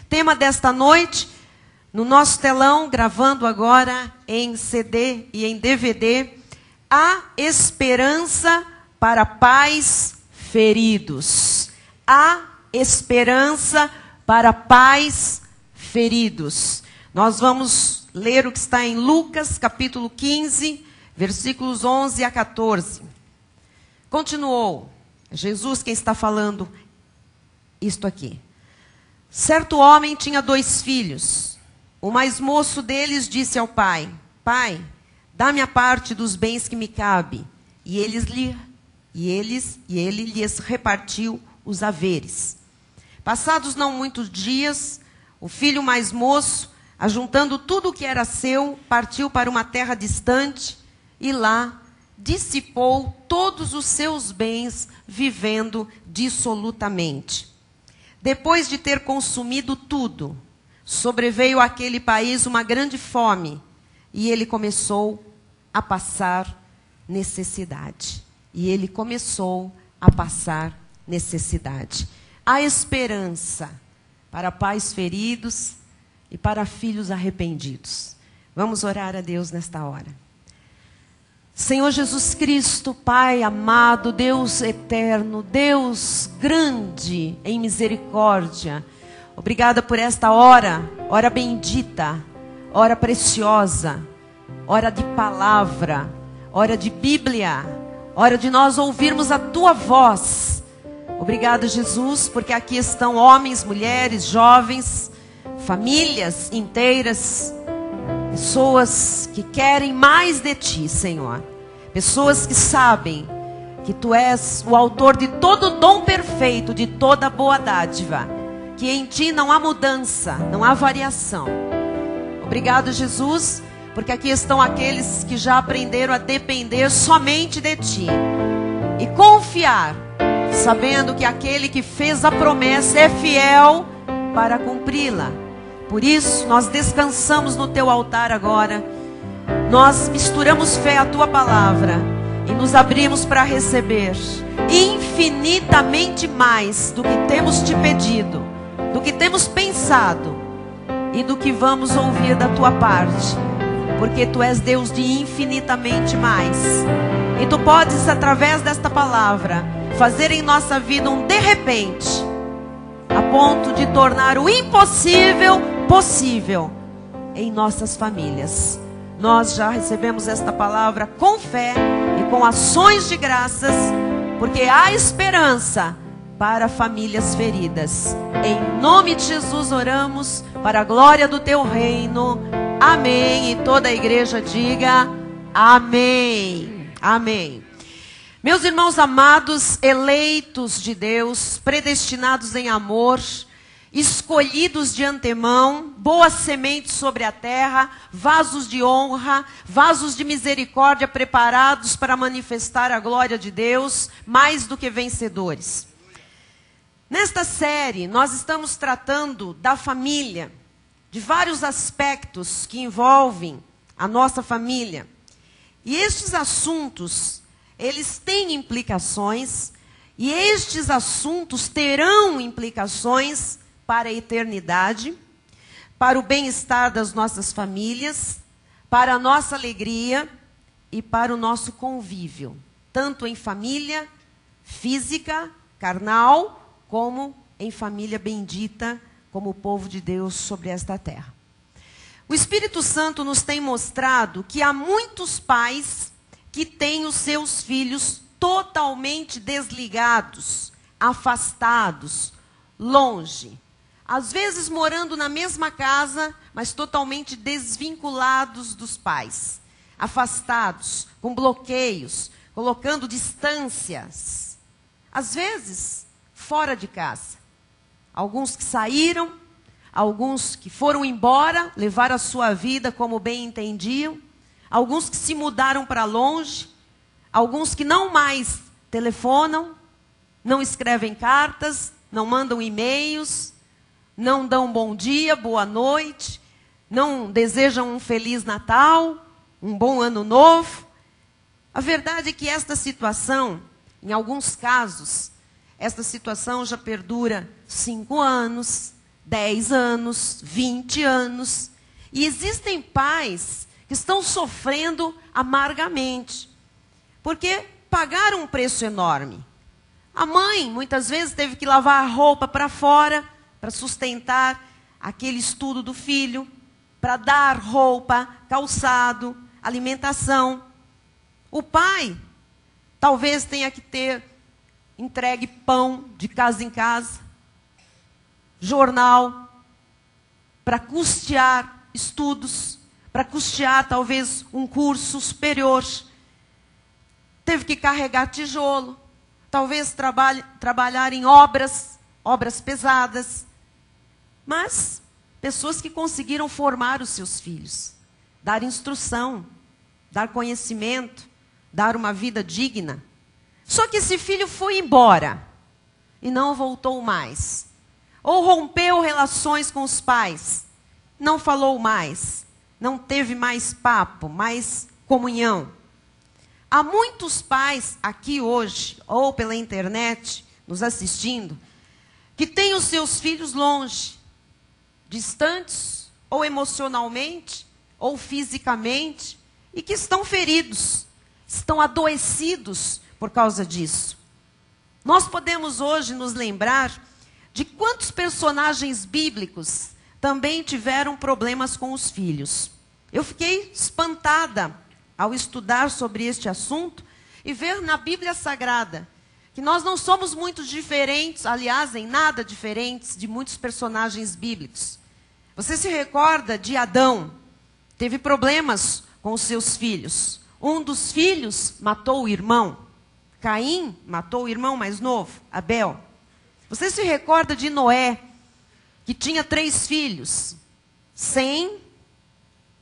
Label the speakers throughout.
Speaker 1: Tema desta noite, no nosso telão, gravando agora em CD e em DVD, a esperança para pais feridos. A esperança para pais feridos. Nós vamos ler o que está em Lucas, capítulo 15, versículos 11 a 14. Continuou, Jesus quem está falando isto aqui. Certo homem tinha 2 filhos. O mais moço deles disse ao pai: Pai, dá-me a parte dos bens que me cabe. E ele lhes repartiu os haveres. Passados não muitos dias, o filho mais moço, ajuntando tudo o que era seu, partiu para uma terra distante e lá dissipou todos os seus bens, vivendo dissolutamente. Depois de ter consumido tudo, sobreveio àquele país uma grande fome, e ele começou a passar necessidade. Há esperança para pais feridos e para filhos arrependidos. Vamos orar a Deus nesta hora. Senhor Jesus Cristo, Pai amado, Deus eterno, Deus grande em misericórdia, obrigada por esta hora bendita, hora preciosa, hora de palavra, hora de Bíblia, hora de nós ouvirmos a Tua voz. Obrigada, Jesus, porque aqui estão homens, mulheres, jovens, famílias inteiras, pessoas que querem mais de Ti, Senhor. Pessoas que sabem que Tu és o autor de todo dom perfeito, de toda boa dádiva. Que em Ti não há mudança, não há variação. Obrigado, Jesus, porque aqui estão aqueles que já aprenderam a depender somente de Ti. E confiar, sabendo que aquele que fez a promessa é fiel para cumpri-la. Por isso, nós descansamos no Teu altar agora. Nós misturamos fé à Tua palavra e nos abrimos para receber infinitamente mais do que temos Te pedido, do que temos pensado e do que vamos ouvir da Tua parte. Porque Tu és Deus de infinitamente mais. E Tu podes, através desta palavra, fazer em nossa vida um de repente, a ponto de tornar o impossível possível em nossas famílias. Nós já recebemos esta palavra com fé e com ações de graças, porque há esperança para famílias feridas. Em nome de Jesus oramos, para a glória do Teu reino. Amém. E toda a igreja diga amém. Amém. Meus irmãos amados, eleitos de Deus, predestinados em amor, escolhidos de antemão, boa semente sobre a terra, vasos de honra, vasos de misericórdia preparados para manifestar a glória de Deus, mais do que vencedores. Nesta série, nós estamos tratando da família, de vários aspectos que envolvem a nossa família. E estes assuntos, eles têm implicações, e estes assuntos terão implicações para a eternidade, para o bem-estar das nossas famílias, para a nossa alegria e para o nosso convívio, tanto em família física, carnal, como em família bendita, como o povo de Deus sobre esta terra. O Espírito Santo nos tem mostrado que há muitos pais que têm os seus filhos totalmente desligados, afastados, longe. Às vezes morando na mesma casa, mas totalmente desvinculados dos pais. Afastados, com bloqueios, colocando distâncias. Às vezes, fora de casa. Alguns que saíram, alguns que foram embora, levaram a sua vida como bem entendiam. Alguns que se mudaram para longe. Alguns que não mais telefonam, não escrevem cartas, não mandam e-mails, não dão bom dia, boa noite, não desejam um feliz Natal, um bom ano novo. A verdade é que esta situação, em alguns casos, esta situação já perdura 5 anos, 10 anos, 20 anos. E existem pais que estão sofrendo amargamente, porque pagaram um preço enorme. A mãe, muitas vezes, teve que lavar a roupa para fora, para sustentar aquele estudo do filho, para dar roupa, calçado, alimentação. O pai talvez tenha que ter entregue pão de casa em casa, jornal, para custear estudos, para custear talvez um curso superior. Teve que carregar tijolo, talvez trabalhar em obras pesadas. Mas pessoas que conseguiram formar os seus filhos, dar instrução, dar conhecimento, dar uma vida digna. Só que esse filho foi embora e não voltou mais. Ou rompeu relações com os pais, não falou mais, não teve mais papo, mais comunhão. Há muitos pais aqui hoje, ou pela internet, nos assistindo, que têm os seus filhos longe, distantes, ou emocionalmente, ou fisicamente, e que estão feridos, estão adoecidos por causa disso. Nós podemos hoje nos lembrar de quantos personagens bíblicos também tiveram problemas com os filhos. Eu fiquei espantada ao estudar sobre este assunto e ver na Bíblia Sagrada que nós não somos muito diferentes, aliás, em nada diferentes de muitos personagens bíblicos. Você se recorda de Adão? Teve problemas com os seus filhos. Um dos filhos matou o irmão. Caim matou o irmão mais novo, Abel. Você se recorda de Noé, que tinha 3 filhos, Sem,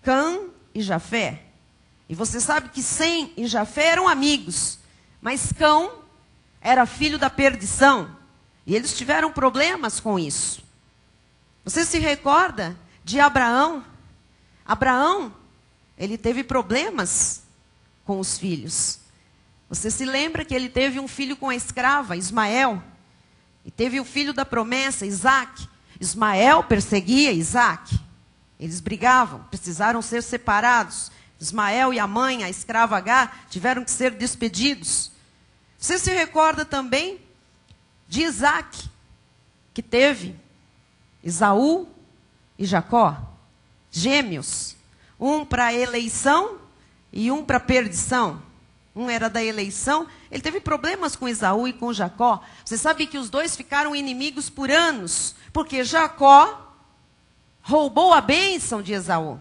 Speaker 1: Cã e Jafé. E você sabe que Sem e Jafé eram amigos, mas Cão era filho da perdição. E eles tiveram problemas com isso. Você se recorda de Abraão? Abraão, ele teve problemas com os filhos. Você se lembra que ele teve um filho com a escrava, Ismael? E teve o filho da promessa, Isaac. Ismael perseguia Isaac. Eles brigavam, precisaram ser separados. Ismael e a mãe, a escrava Agar, tiveram que ser despedidos. Você se recorda também de Isaac, que teve Esaú e Jacó, gêmeos. Um para a eleição e um para a perdição. Um era da eleição. Ele teve problemas com Esaú e com Jacó. Você sabe que os dois ficaram inimigos por anos, porque Jacó roubou a bênção de Esaú.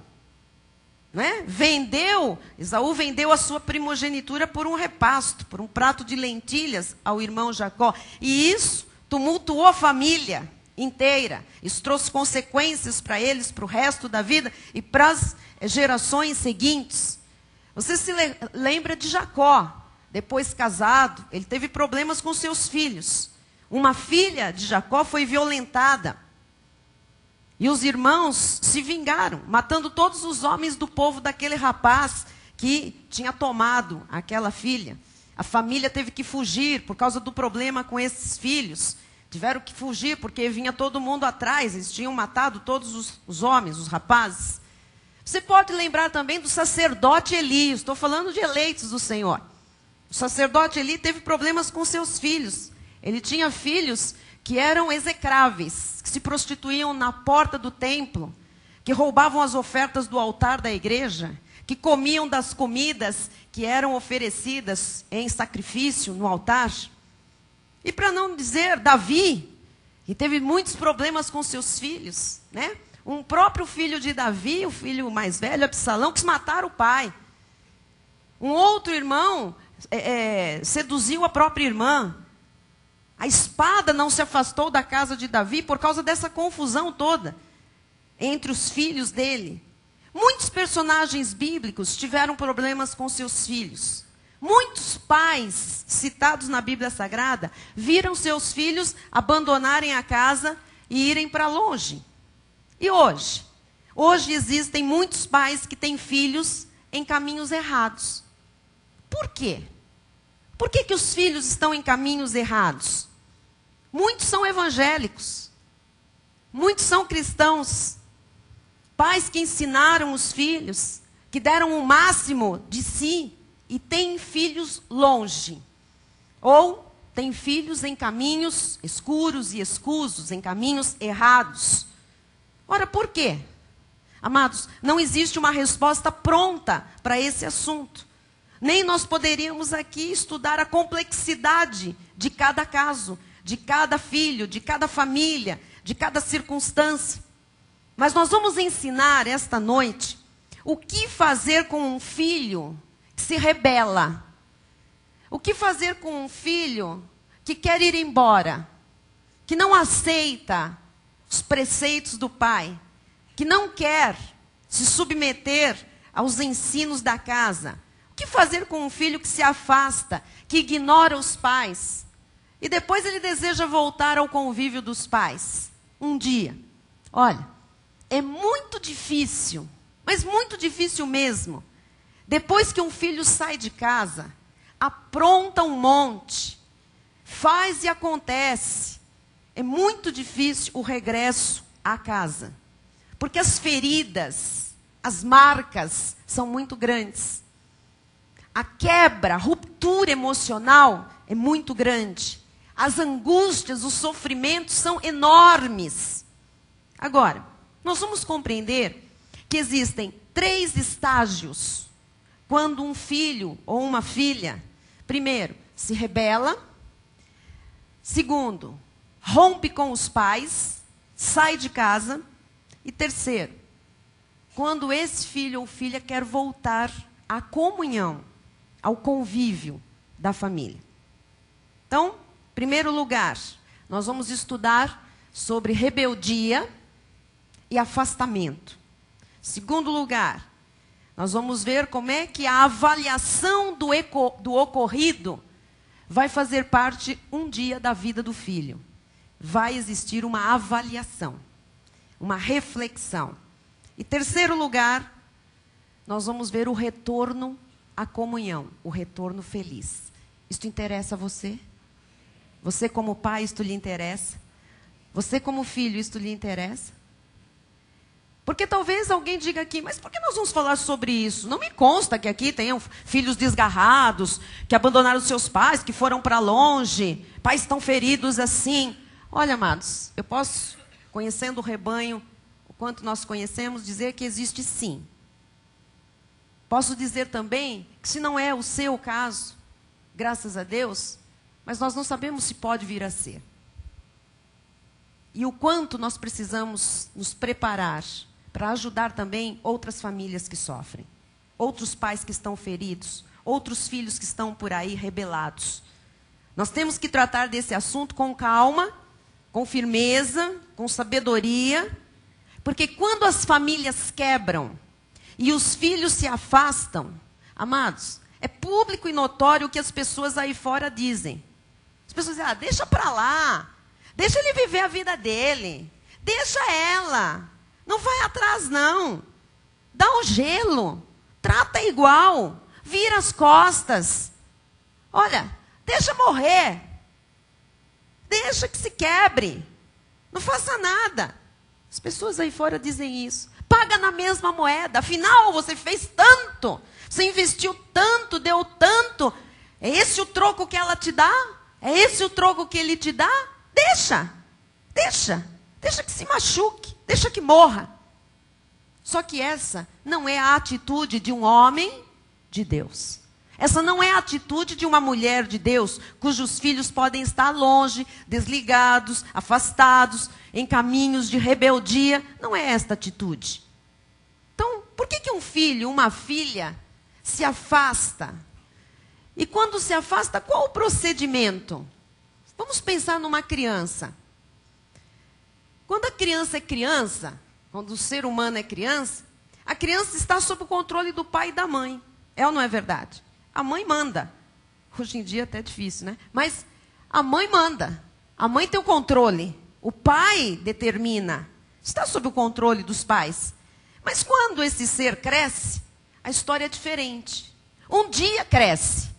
Speaker 1: Né? Esaú vendeu a sua primogenitura por um repasto, por um prato de lentilhas ao irmão Jacó. E isso tumultuou a família inteira. Isso trouxe consequências para eles, para o resto da vida e para as gerações seguintes. Você se lembra de Jacó, depois casado, ele teve problemas com seus filhos. Uma filha de Jacó foi violentada. E os irmãos se vingaram, matando todos os homens do povo daquele rapaz que tinha tomado aquela filha. A família teve que fugir por causa do problema com esses filhos. Tiveram que fugir porque vinha todo mundo atrás. Eles tinham matado todos os homens, os rapazes. Você pode lembrar também do sacerdote Eli. Estou falando de eleitos do Senhor. O sacerdote Eli teve problemas com seus filhos. Ele tinha filhos que eram execráveis, que se prostituíam na porta do templo, que roubavam as ofertas do altar da igreja, que comiam das comidas que eram oferecidas em sacrifício no altar. E para não dizer Davi, que teve muitos problemas com seus filhos, né? Um próprio filho de Davi, o filho mais velho, Absalão, quis matar o pai. Um outro irmão seduziu a própria irmã. A espada não se afastou da casa de Davi por causa dessa confusão toda entre os filhos dele. Muitos personagens bíblicos tiveram problemas com seus filhos. Muitos pais citados na Bíblia Sagrada viram seus filhos abandonarem a casa e irem para longe. E hoje? Hoje existem muitos pais que têm filhos em caminhos errados. Por quê? Por que os filhos estão em caminhos errados? Muitos são evangélicos. Muitos são cristãos, pais que ensinaram os filhos, que deram o máximo de si e têm filhos longe. Ou têm filhos em caminhos escuros e escusos, em caminhos errados. Ora, por quê? Amados, não existe uma resposta pronta para esse assunto. Nem nós poderíamos aqui estudar a complexidade de cada caso, de cada filho, de cada família, de cada circunstância. Mas nós vamos ensinar esta noite o que fazer com um filho que se rebela. O que fazer com um filho que quer ir embora, que não aceita os preceitos do pai, que não quer se submeter aos ensinos da casa. O que fazer com um filho que se afasta, que ignora os pais, e depois ele deseja voltar ao convívio dos pais? Um dia. Olha, é muito difícil, mas muito difícil mesmo. Depois que um filho sai de casa, apronta um monte, faz e acontece. É muito difícil o regresso à casa. Porque as feridas, as marcas são muito grandes. A quebra, a ruptura emocional é muito grande. As angústias, os sofrimentos são enormes. Agora, nós vamos compreender que existem 3 estágios quando um filho ou uma filha, primeiro, se rebela. Segundo, rompe com os pais, sai de casa. E terceiro, quando esse filho ou filha quer voltar à comunhão, ao convívio da família. Então, em primeiro lugar, nós vamos estudar sobre rebeldia e afastamento. Em segundo lugar, nós vamos ver como é que a avaliação do ocorrido vai fazer parte um dia da vida do filho. Vai existir uma avaliação, uma reflexão. Em terceiro lugar, nós vamos ver o retorno à comunhão, o retorno feliz. Isto interessa a você? Você como pai, isto lhe interessa? Você como filho, isto lhe interessa? Porque talvez alguém diga aqui, mas por que nós vamos falar sobre isso? Não me consta que aqui tenham filhos desgarrados, que abandonaram seus pais, que foram para longe, pais tão feridos assim. Olha, amados, eu posso, conhecendo o rebanho, o quanto nós conhecemos, dizer que existe sim. Posso dizer também que se não é o seu caso, graças a Deus, mas nós não sabemos se pode vir a ser. E o quanto nós precisamos nos preparar para ajudar também outras famílias que sofrem, outros pais que estão feridos, outros filhos que estão por aí rebelados. Nós temos que tratar desse assunto com calma, com firmeza, com sabedoria, porque quando as famílias quebram e os filhos se afastam, amados, é público e notório o que as pessoas aí fora dizem. As pessoas dizem, deixa para lá, deixa ele viver a vida dele, deixa ela, não vai atrás não, dá o gelo, trata igual, vira as costas, olha, deixa morrer, deixa que se quebre, não faça nada. As pessoas aí fora dizem isso. Paga na mesma moeda, afinal você fez tanto, você investiu tanto, deu tanto, é esse o troco que ela te dá? É esse o troco que ele te dá? Deixa que se machuque, deixa que morra. Só que essa não é a atitude de um homem de Deus. Essa não é a atitude de uma mulher de Deus, cujos filhos podem estar longe, desligados, afastados, em caminhos de rebeldia. Não é esta atitude. Então, por que um filho, uma filha, se afasta? E quando se afasta, qual o procedimento? Vamos pensar numa criança. Quando a criança é criança, quando o ser humano é criança, a criança está sob o controle do pai e da mãe. É ou não é verdade? A mãe manda. Hoje em dia até é difícil, né? Mas a mãe manda. A mãe tem o controle. O pai determina. Está sob o controle dos pais. Mas quando esse ser cresce, a história é diferente. Um dia cresce.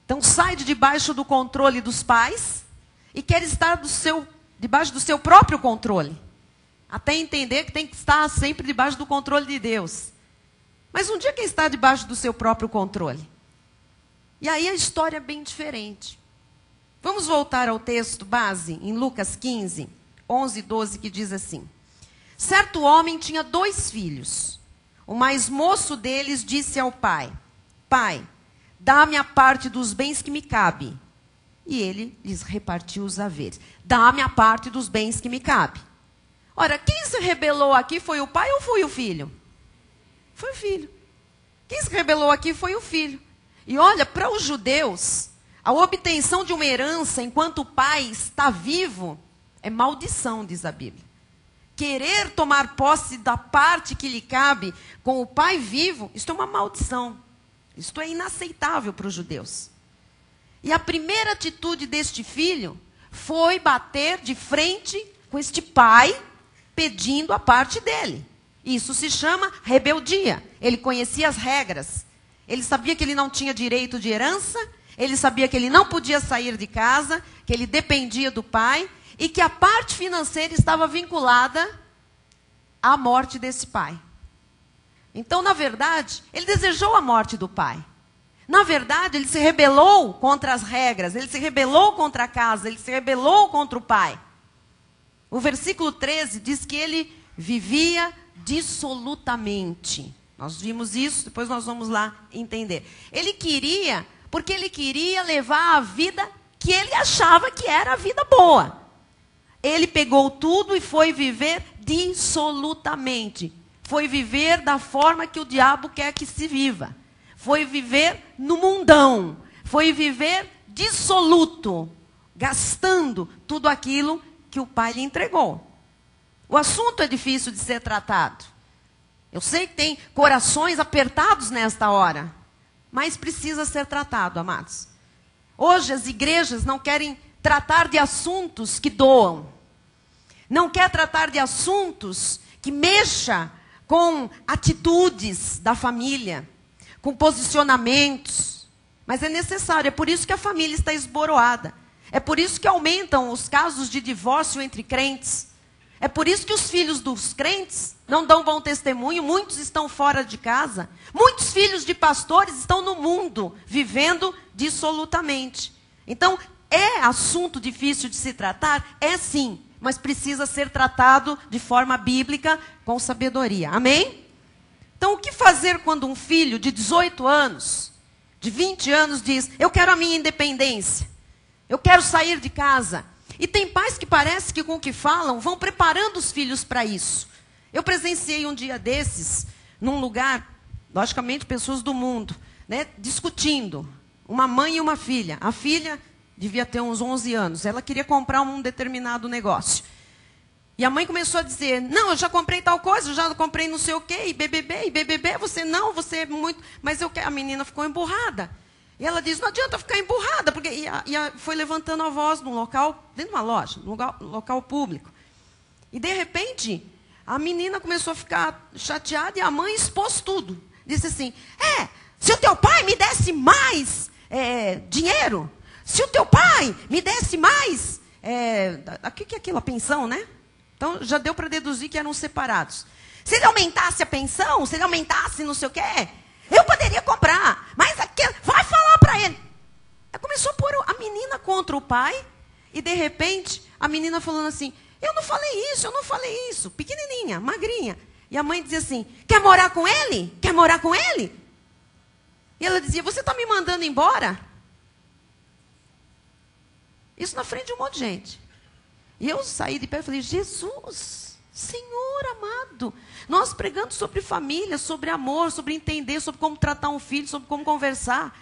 Speaker 1: Então sai de debaixo do controle dos pais e quer estar debaixo do seu próprio controle. até entender que tem que estar sempre debaixo do controle de Deus. Mas um dia quem está debaixo do seu próprio controle? E aí a história é bem diferente. Vamos voltar ao texto base, em Lucas 15, 11 e 12, que diz assim: certo homem tinha 2 filhos. O mais moço deles disse ao pai: pai, dá-me a parte dos bens que me cabe. E ele lhes repartiu os haveres. Dá-me a parte dos bens que me cabe. Ora, quem se rebelou aqui foi o pai ou foi o filho? Foi o filho. Quem se rebelou aqui foi o filho. E olha, para os judeus, a obtenção de uma herança enquanto o pai está vivo é maldição, diz a Bíblia. Querer tomar posse da parte que lhe cabe com o pai vivo, isto é uma maldição. Isto é inaceitável para os judeus. E a primeira atitude deste filho foi bater de frente com este pai, pedindo a parte dele. Isso se chama rebeldia. Ele conhecia as regras. Ele sabia que ele não tinha direito de herança, ele sabia que ele não podia sair de casa, que ele dependia do pai e que a parte financeira estava vinculada à morte desse pai. Então, na verdade, ele desejou a morte do pai. Na verdade, ele se rebelou contra as regras, ele se rebelou contra a casa, ele se rebelou contra o pai. O versículo 13 diz que ele vivia dissolutamente. Nós vimos isso, depois nós vamos lá entender. Ele queria, porque ele queria levar a vida que ele achava que era a vida boa. Ele pegou tudo e foi viver dissolutamente. Foi viver da forma que o diabo quer que se viva. Foi viver no mundão. Foi viver dissoluto, gastando tudo aquilo que o pai lhe entregou. O assunto é difícil de ser tratado. Eu sei que tem corações apertados nesta hora, mas precisa ser tratado, amados. Hoje as igrejas não querem tratar de assuntos que doam. Não quer tratar de assuntos que mexa com atitudes da família, com posicionamentos. Mas é necessário, é por isso que a família está esboroada. É por isso que aumentam os casos de divórcio entre crentes. É por isso que os filhos dos crentes não dão bom testemunho, muitos estão fora de casa. Muitos filhos de pastores estão no mundo, vivendo dissolutamente. Então, é assunto difícil de se tratar? É sim, mas precisa ser tratado de forma bíblica, com sabedoria. Amém? Então, o que fazer quando um filho de 18 anos, de 20 anos, diz: eu quero a minha independência, eu quero sair de casa? E tem pais que parece que com o que falam, vão preparando os filhos para isso. Eu presenciei um dia desses, num lugar, logicamente pessoas do mundo, né, discutindo, uma mãe e uma filha. A filha devia ter uns 11 anos, ela queria comprar um determinado negócio. E a mãe começou a dizer: não, eu já comprei tal coisa, eu já comprei não sei o quê, e BBB, você não, você é muito... Mas eu quero... A menina ficou emburrada. E ela diz: não adianta ficar emburrada, porque foi levantando a voz num local, dentro de uma loja, num local público. E de repente, a menina começou a ficar chateada e a mãe expôs tudo. Disse assim: se o teu pai me desse mais dinheiro, se o teu pai me desse mais... o que é aquilo? A pensão, né? Então, já deu para deduzir que eram separados. Se ele aumentasse a pensão, se ele aumentasse não sei o quê, eu poderia comprar. Mas aquele, vai falar para ele. Aí começou a pôr a menina contra o pai. E, de repente, a menina falando assim: eu não falei isso. Pequenininha, magrinha. E a mãe dizia assim: quer morar com ele? Quer morar com ele? E ela dizia: você está me mandando embora? Isso na frente de um monte de gente. E eu saí de pé e falei: Jesus, Senhor amado, nós pregando sobre família, sobre amor, sobre entender, sobre como tratar um filho, sobre como conversar,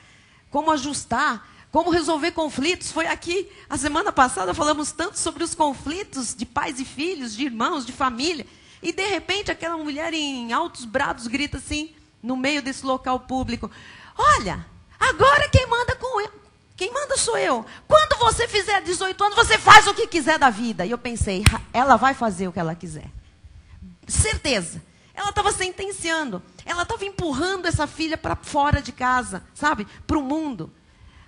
Speaker 1: como ajustar, como resolver conflitos. Foi aqui, a semana passada, falamos tanto sobre os conflitos de pais e filhos, de irmãos, de família. E, de repente, aquela mulher em altos brados grita assim, no meio desse local público: olha, agora quem manda com ele. Quem manda sou eu. Quando você fizer 18 anos, você faz o que quiser da vida. E eu pensei: ela vai fazer o que ela quiser. Certeza. Ela estava sentenciando. Ela estava empurrando essa filha para fora de casa, sabe? Para o mundo.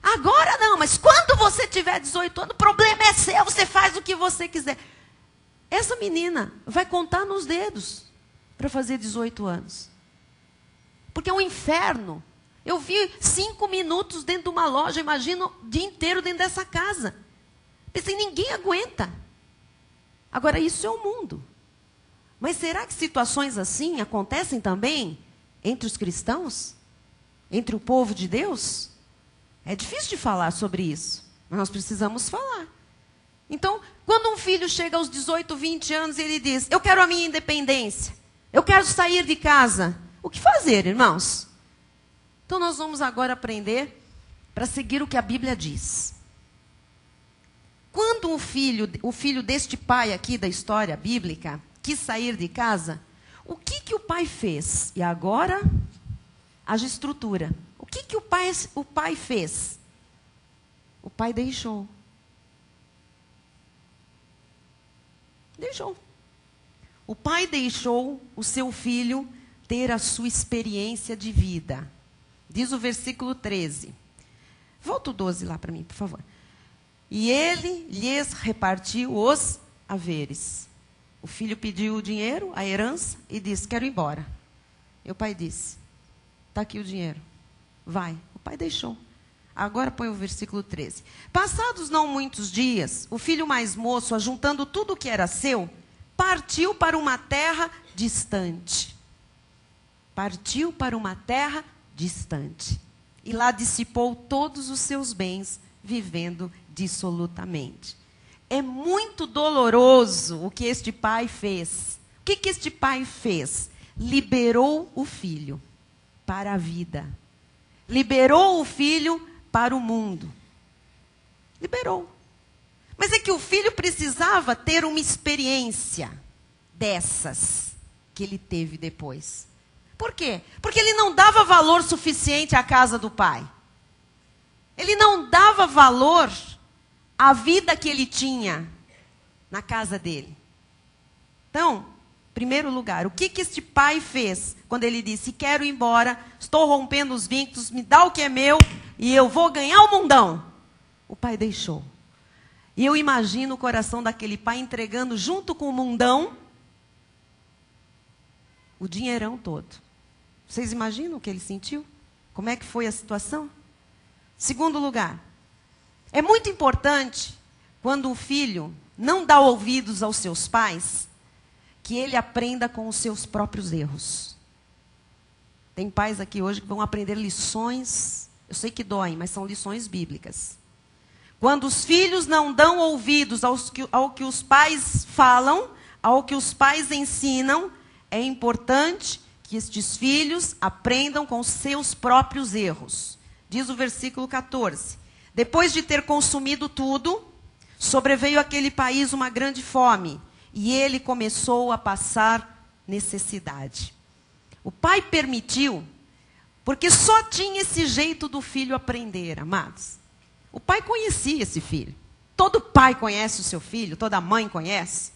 Speaker 1: Agora não, mas quando você tiver 18 anos, o problema é seu, você faz o que você quiser. essa menina vai contar nos dedos para fazer 18 anos. Porque é um inferno. Eu vi 5 minutos dentro de uma loja, imagina o dia inteiro dentro dessa casa. Pensei, ninguém aguenta. Agora, isso é o mundo. Mas será que situações assim acontecem também entre os cristãos? Entre o povo de Deus? É difícil de falar sobre isso, mas nós precisamos falar. Então, quando um filho chega aos 18, 20 anos e ele diz, eu quero a minha independência, eu quero sair de casa, o que fazer, irmãos? Então, nós vamos agora aprender para seguir o que a Bíblia diz. Quando o filho deste pai aqui da história bíblica quis sair de casa, o que o pai fez? E agora, haja estrutura. O que o pai fez? O pai deixou. Deixou. O pai deixou o seu filho ter a sua experiência de vida. Diz o versículo 13. Volta o 12 lá para mim, por favor. E ele lhes repartiu os haveres. O filho pediu o dinheiro, a herança, e disse, quero ir embora. E o pai disse, está aqui o dinheiro, vai. O pai deixou. Agora põe o versículo 13. Passados não muitos dias, o filho mais moço, ajuntando tudo o que era seu, partiu para uma terra distante. Partiu para uma terra distante. E lá dissipou todos os seus bens, vivendo dissolutamente. É muito doloroso o que este pai fez. O que este pai fez? Liberou o filho para a vida. Liberou o filho para o mundo. Liberou. Mas é que o filho precisava ter uma experiência dessas que ele teve depois. Por quê? Porque ele não dava valor suficiente à casa do pai. Ele não dava valor à vida que ele tinha na casa dele. Então, em primeiro lugar, o que este pai fez quando ele disse, quero ir embora, estou rompendo os vínculos, me dá o que é meu e eu vou ganhar o mundão? O pai deixou. E eu imagino o coração daquele pai entregando junto com o mundão o dinheirão todo. Vocês imaginam o que ele sentiu? Como é que foi a situação? Segundo lugar, é muito importante, quando o filho não dá ouvidos aos seus pais, que ele aprenda com os seus próprios erros. Tem pais aqui hoje que vão aprender lições, eu sei que doem, mas são lições bíblicas. Quando os filhos não dão ouvidos ao que os pais falam, ao que os pais ensinam, é importante que estes filhos aprendam com os seus próprios erros. Diz o versículo 14. Depois de ter consumido tudo, sobreveio àquele país uma grande fome, e ele começou a passar necessidade. O pai permitiu, porque só tinha esse jeito do filho aprender, amados. O pai conhecia esse filho. Todo pai conhece o seu filho, toda mãe conhece.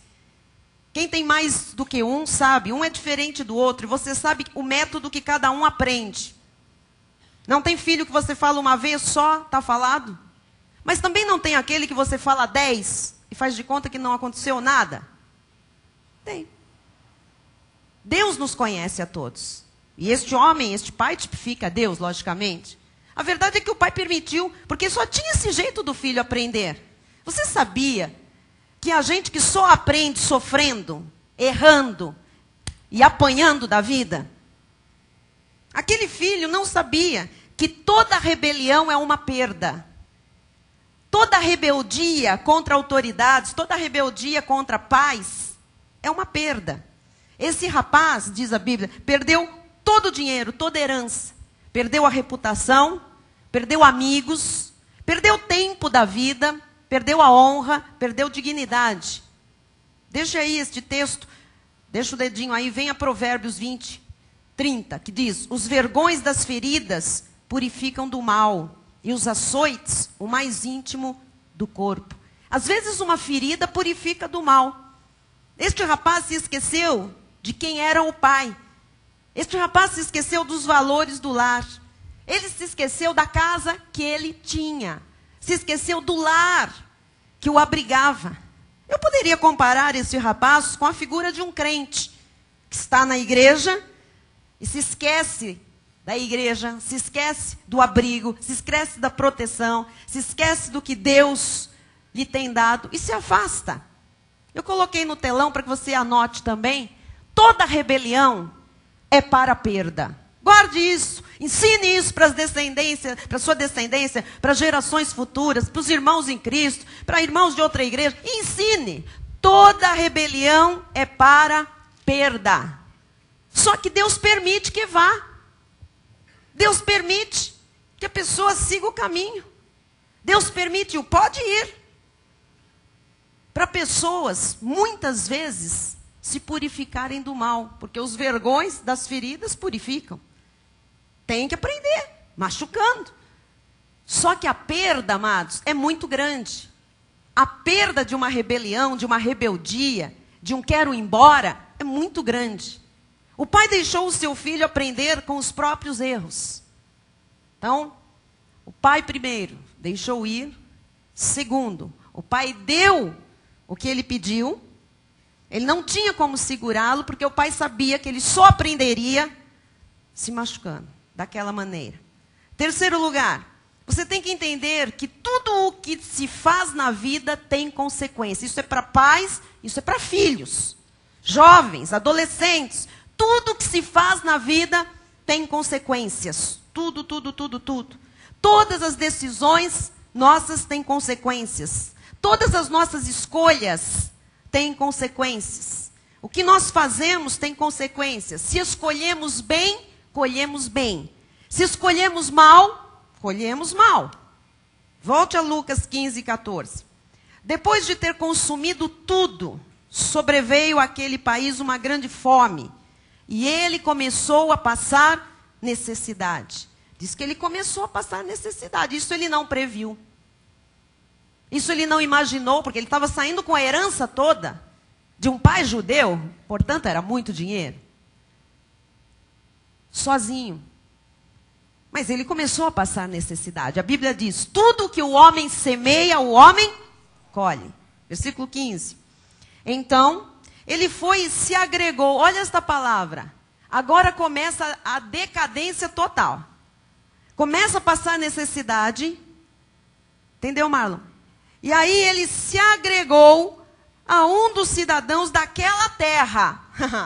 Speaker 1: Quem tem mais do que um sabe, um é diferente do outro, e você sabe o método que cada um aprende. Não tem filho que você fala uma vez só, está falado? Mas também não tem aquele que você fala 10 e faz de conta que não aconteceu nada? Tem. Deus nos conhece a todos. E este homem, este pai, tipifica Deus, logicamente. A verdade é que o pai permitiu, porque só tinha esse jeito do filho aprender. Você sabia que a gente que só aprende sofrendo, errando e apanhando da vida? Aquele filho não sabia que toda rebelião é uma perda. Toda rebeldia contra autoridades, toda rebeldia contra pais é uma perda. Esse rapaz, diz a Bíblia, perdeu todo o dinheiro, toda a herança. Perdeu a reputação, perdeu amigos, perdeu o tempo da vida, perdeu a honra, perdeu dignidade. Deixa aí este texto, deixa o dedinho aí, vem a Provérbios 20, 30, que diz, os vergões das feridas purificam do mal, e os açoites, o mais íntimo do corpo. Às vezes uma ferida purifica do mal. Este rapaz se esqueceu de quem era o pai. Este rapaz se esqueceu dos valores do lar. Ele se esqueceu da casa que ele tinha. Se esqueceu do lar que o abrigava. Eu poderia comparar esse rapaz com a figura de um crente que está na igreja e se esquece da igreja, se esquece do abrigo, se esquece da proteção, se esquece do que Deus lhe tem dado e se afasta. Eu coloquei no telão para que você anote também. Toda rebelião é para a perda. Guarde isso, ensine isso para as descendências, para a sua descendência, para gerações futuras, para os irmãos em Cristo, para irmãos de outra igreja. Ensine. Toda rebelião é para perda. Só que Deus permite que vá. Deus permite que a pessoa siga o caminho. Deus permite, pode ir. Para pessoas, muitas vezes, se purificarem do mal. Porque os vergões das feridas purificam. Tem que aprender, machucando. Só que a perda, amados, é muito grande. A perda de uma rebelião, de uma rebeldia, de um quero ir embora, é muito grande. O pai deixou o seu filho aprender com os próprios erros. Então, o pai primeiro deixou ir. Segundo, o pai deu o que ele pediu. Ele não tinha como segurá-lo, porque o pai sabia que ele só aprenderia se machucando, daquela maneira. Terceiro lugar, você tem que entender que tudo o que se faz na vida tem consequência. Isso é para pais, isso é para filhos, jovens, adolescentes. Tudo que se faz na vida tem consequências. Tudo, tudo, tudo, tudo. Todas as decisões nossas têm consequências. Todas as nossas escolhas têm consequências. O que nós fazemos tem consequências. Se escolhemos bem, colhemos bem. Se escolhemos mal, colhemos mal. Volte a Lucas 15, 14. Depois de ter consumido tudo, sobreveio àquele país uma grande fome. E ele começou a passar necessidade. Diz que ele começou a passar necessidade. Isso ele não previu. Isso ele não imaginou, porque ele estava saindo com a herança toda de um pai judeu. Portanto, era muito dinheiro. Sozinho. Mas ele começou a passar necessidade. A Bíblia diz, tudo que o homem semeia, o homem colhe. Versículo 15. Então, ele foi e se agregou. Olha esta palavra. Agora começa a decadência total. Começa a passar necessidade. Entendeu, Marlon? E aí ele se agregou a um dos cidadãos daquela terra.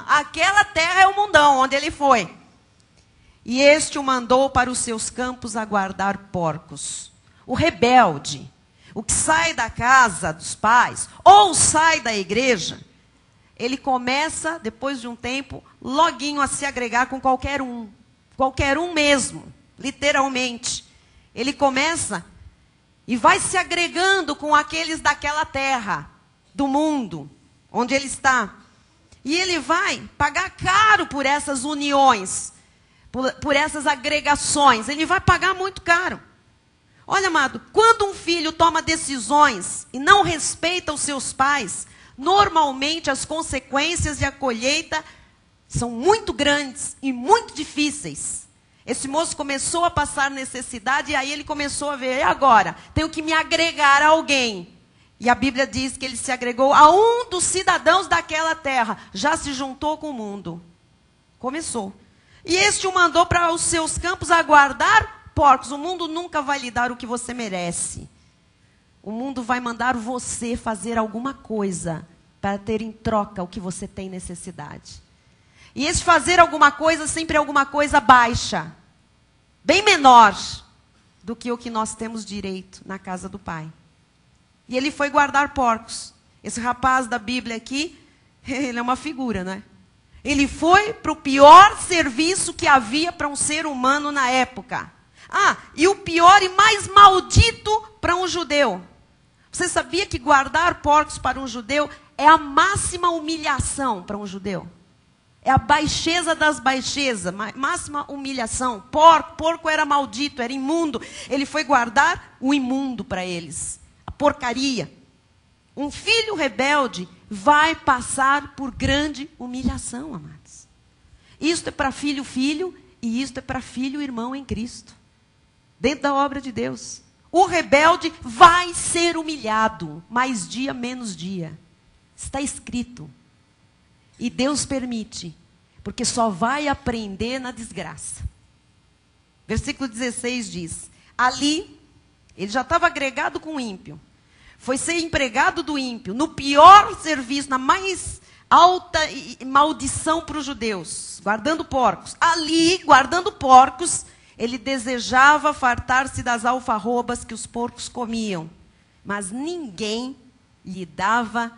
Speaker 1: Aquela terra é o mundão onde ele foi. E este o mandou para os seus campos a guardar porcos. O rebelde, o que sai da casa dos pais, ou sai da igreja, ele começa, depois de um tempo, loguinho a se agregar com qualquer um. Qualquer um mesmo, literalmente. Ele começa e vai se agregando com aqueles daquela terra, do mundo, onde ele está. E ele vai pagar caro por essas uniões, por essas agregações. Ele vai pagar muito caro. Olha, amado, quando um filho toma decisões e não respeita os seus pais, normalmente as consequências e a colheita são muito grandes e muito difíceis. Esse moço começou a passar necessidade e aí ele começou a ver, e agora? Tenho que me agregar a alguém. E a Bíblia diz que ele se agregou a um dos cidadãos daquela terra. Já se juntou com o mundo. Começou. E este o mandou para os seus campos a guardar porcos. O mundo nunca vai lhe dar o que você merece. O mundo vai mandar você fazer alguma coisa para ter em troca o que você tem necessidade. E esse fazer alguma coisa sempre é alguma coisa baixa. Bem menor do que o que nós temos direito na casa do Pai. E ele foi guardar porcos. Esse rapaz da Bíblia aqui, ele é uma figura, né? Ele foi para o pior serviço que havia para um ser humano na época. Ah, e o pior e mais maldito para um judeu. Você sabia que guardar porcos para um judeu é a máxima humilhação para um judeu? É a baixeza das baixezas, máxima humilhação. Porco era maldito, era imundo. Ele foi guardar o imundo para eles. A porcaria. Um filho rebelde vai passar por grande humilhação, amados. Isto é para filho, filho, e isto é para filho, irmão em Cristo. Dentro da obra de Deus. O rebelde vai ser humilhado, mais dia, menos dia. Está escrito. E Deus permite, porque só vai aprender na desgraça. Versículo 16 diz: ali, ele já estava agregado com o ímpio. Foi ser empregado do ímpio, no pior serviço, na mais alta maldição para os judeus, guardando porcos. Ali, guardando porcos, ele desejava fartar-se das alfarrobas que os porcos comiam. Mas ninguém lhe dava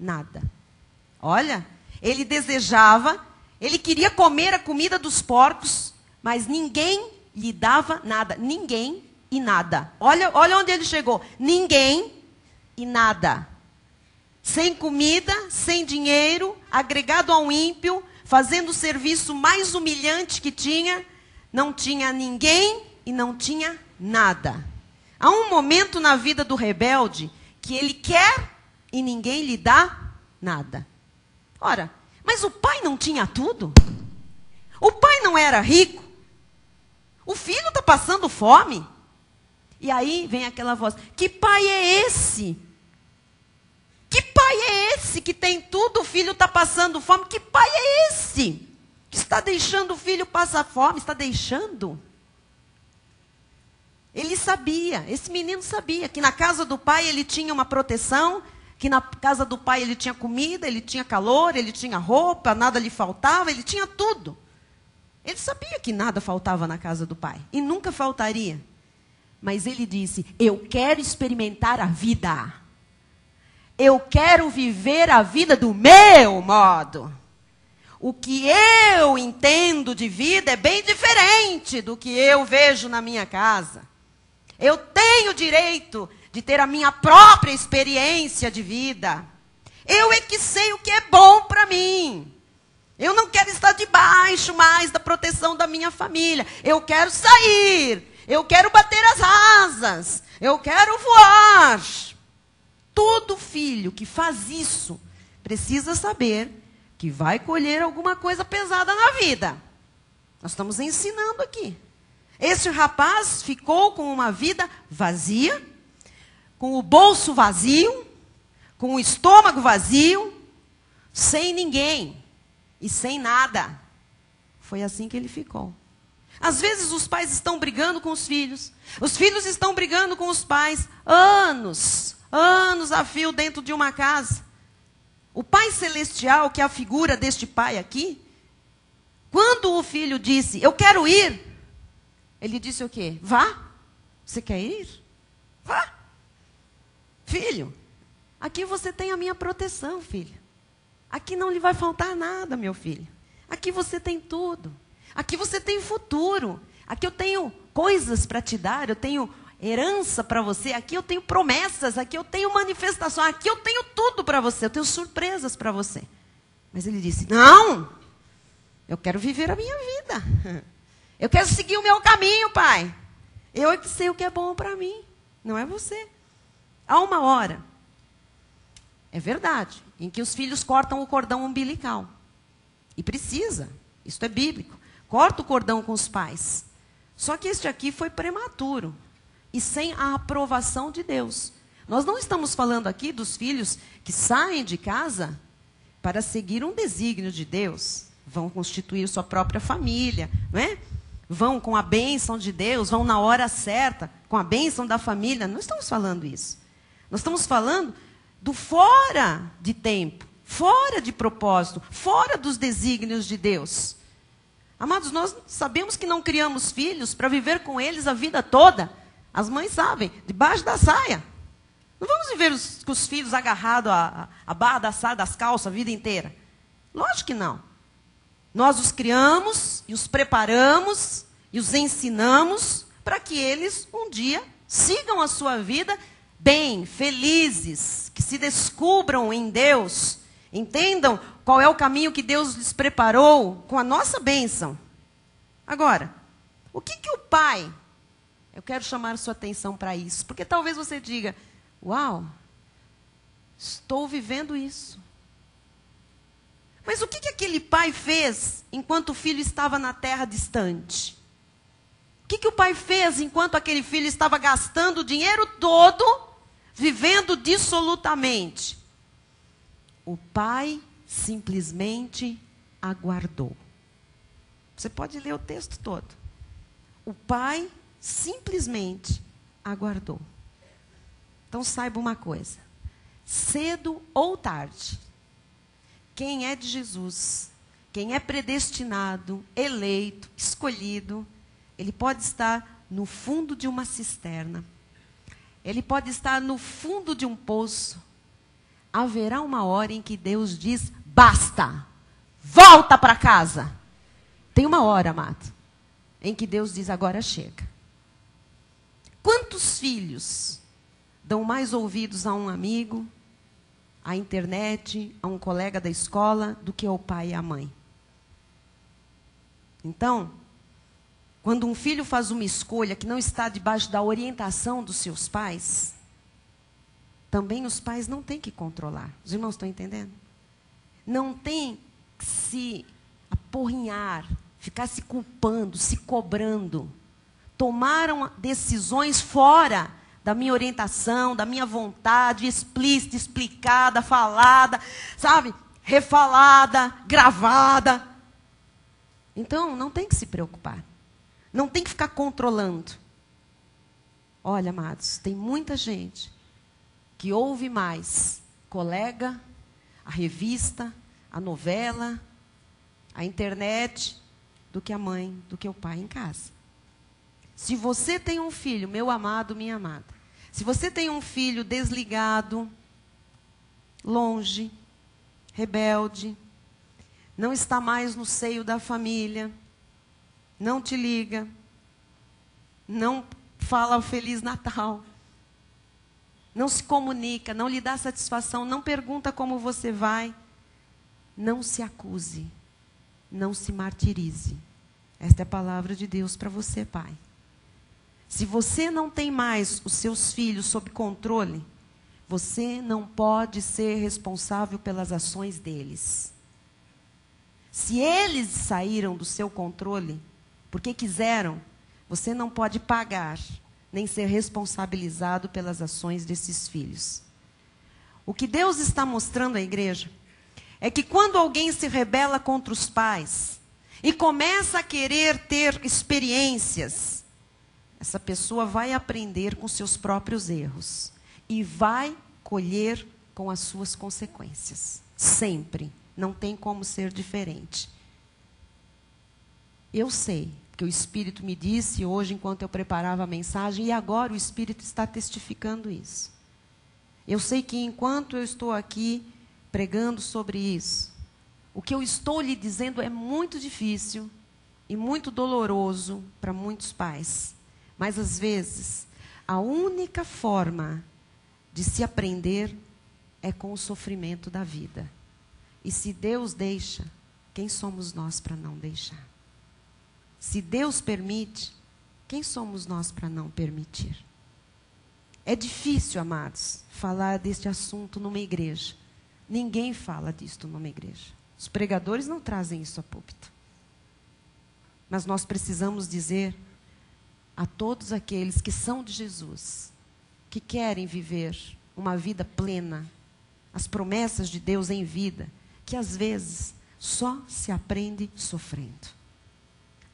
Speaker 1: nada. Olha, ele desejava, ele queria comer a comida dos porcos, mas ninguém lhe dava nada. Ninguém e nada. Olha onde ele chegou. Ninguém e nada. Sem comida, sem dinheiro, agregado a um ímpio, fazendo o serviço mais humilhante que tinha, não tinha ninguém e não tinha nada. Há um momento na vida do rebelde que ele quer e ninguém lhe dá nada. Ora, mas o pai não tinha tudo? O pai não era rico? O filho está passando fome? E aí vem aquela voz: que pai é esse? Que pai é esse que tem tudo, o filho está passando fome? Que pai é esse que está deixando o filho passar fome? Está deixando? Ele sabia, esse menino sabia que na casa do pai ele tinha uma proteção, que na casa do pai ele tinha comida, ele tinha calor, ele tinha roupa, nada lhe faltava, ele tinha tudo. Ele sabia que nada faltava na casa do pai e nunca faltaria. Mas ele disse: eu quero experimentar a vida. Eu quero viver a vida do meu modo. O que eu entendo de vida é bem diferente do que eu vejo na minha casa. Eu tenho direito de ter a minha própria experiência de vida. Eu é que sei o que é bom para mim. Eu não quero estar debaixo mais da proteção da minha família. Eu quero sair. Eu quero bater as asas. Eu quero voar. Todo filho que faz isso precisa saber que vai colher alguma coisa pesada na vida. Nós estamos ensinando aqui. Esse rapaz ficou com uma vida vazia, com o bolso vazio, com o estômago vazio, sem ninguém e sem nada. Foi assim que ele ficou. Às vezes os pais estão brigando com os filhos estão brigando com os pais, anos a fio dentro de uma casa. O Pai Celestial, que é a figura deste pai aqui, quando o filho disse: eu quero ir, ele disse o quê? Vá. Você quer ir? Vá. Filho, aqui você tem a minha proteção, filho. Aqui não lhe vai faltar nada, meu filho. Aqui você tem tudo. Aqui você tem futuro. Aqui eu tenho coisas para te dar, eu tenho herança para você, aqui eu tenho promessas, aqui eu tenho manifestação, aqui eu tenho tudo para você, eu tenho surpresas para você. Mas ele disse: não, eu quero viver a minha vida. Eu quero seguir o meu caminho, pai. Eu é que sei o que é bom para mim, não é você. Há uma hora, é verdade, em que os filhos cortam o cordão umbilical. E precisa, isso é bíblico. Corta o cordão com os pais. Só que este aqui foi prematuro. E sem a aprovação de Deus. Nós não estamos falando aqui dos filhos que saem de casa para seguir um desígnio de Deus. Vão constituir sua própria família, não é? Vão com a bênção de Deus, vão na hora certa, com a bênção da família. Não estamos falando isso. Nós estamos falando do fora de tempo, fora de propósito, fora dos desígnios de Deus. Amados, nós sabemos que não criamos filhos para viver com eles a vida toda. As mães sabem, debaixo da saia. Não vamos viver com os filhos agarrados à barra da saia, das calças, a vida inteira. Lógico que não. Nós os criamos e os preparamos e os ensinamos para que eles um dia sigam a sua vida bem, felizes, que se descubram em Deus, entendam qual é o caminho que Deus lhes preparou com a nossa bênção. Agora, o que o pai... Eu quero chamar a sua atenção para isso. Porque talvez você diga: uau, estou vivendo isso. Mas o que aquele pai fez enquanto o filho estava na terra distante? O que o pai fez enquanto aquele filho estava gastando o dinheiro todo, vivendo dissolutamente? O pai simplesmente aguardou. Você pode ler o texto todo. O pai simplesmente aguardou. Então saiba uma coisa. Cedo ou tarde, quem é de Jesus, quem é predestinado, eleito, escolhido, ele pode estar no fundo de uma cisterna. Ele pode estar no fundo de um poço. Haverá uma hora em que Deus diz, basta, volta para casa. Tem uma hora, amado, em que Deus diz, agora chega. Quantos filhos dão mais ouvidos a um amigo, à internet, a um colega da escola, do que ao pai e à mãe? Então, quando um filho faz uma escolha que não está debaixo da orientação dos seus pais, também os pais não têm que controlar. Os irmãos estão entendendo? Não tem que se aporrinhar, ficar se culpando, se cobrando. Tomaram decisões fora da minha orientação, da minha vontade, explícita, explicada, falada, sabe? Refalada, gravada. Então, não tem que se preocupar. Não tem que ficar controlando. Olha, amados, tem muita gente que ouve mais colega, a revista, a novela, a internet, do que a mãe, do que o pai em casa. Se você tem um filho, meu amado, minha amada, se você tem um filho desligado, longe, rebelde, não está mais no seio da família, não te liga, não fala Feliz Natal, não se comunica, não lhe dá satisfação, não pergunta como você vai, não se acuse, não se martirize. Esta é a palavra de Deus para você, pai. Se você não tem mais os seus filhos sob controle, você não pode ser responsável pelas ações deles. Se eles saíram do seu controle, porque quiseram, você não pode pagar, nem ser responsabilizado pelas ações desses filhos. O que Deus está mostrando à igreja é que quando alguém se rebela contra os pais e começa a querer ter experiências, essa pessoa vai aprender com seus próprios erros e vai colher com as suas consequências. Sempre. Não tem como ser diferente. Eu sei, porque o Espírito me disse hoje, enquanto eu preparava a mensagem, e agora o Espírito está testificando isso. Eu sei que enquanto eu estou aqui pregando sobre isso, o que eu estou lhe dizendo é muito difícil e muito doloroso para muitos pais. Mas, às vezes, a única forma de se aprender é com o sofrimento da vida. E se Deus deixa, quem somos nós para não deixar? Se Deus permite, quem somos nós para não permitir? É difícil, amados, falar deste assunto numa igreja. Ninguém fala disto numa igreja. Os pregadores não trazem isso a púlpito. Mas nós precisamos dizer a todos aqueles que são de Jesus, que querem viver uma vida plena, as promessas de Deus em vida, que às vezes só se aprende sofrendo.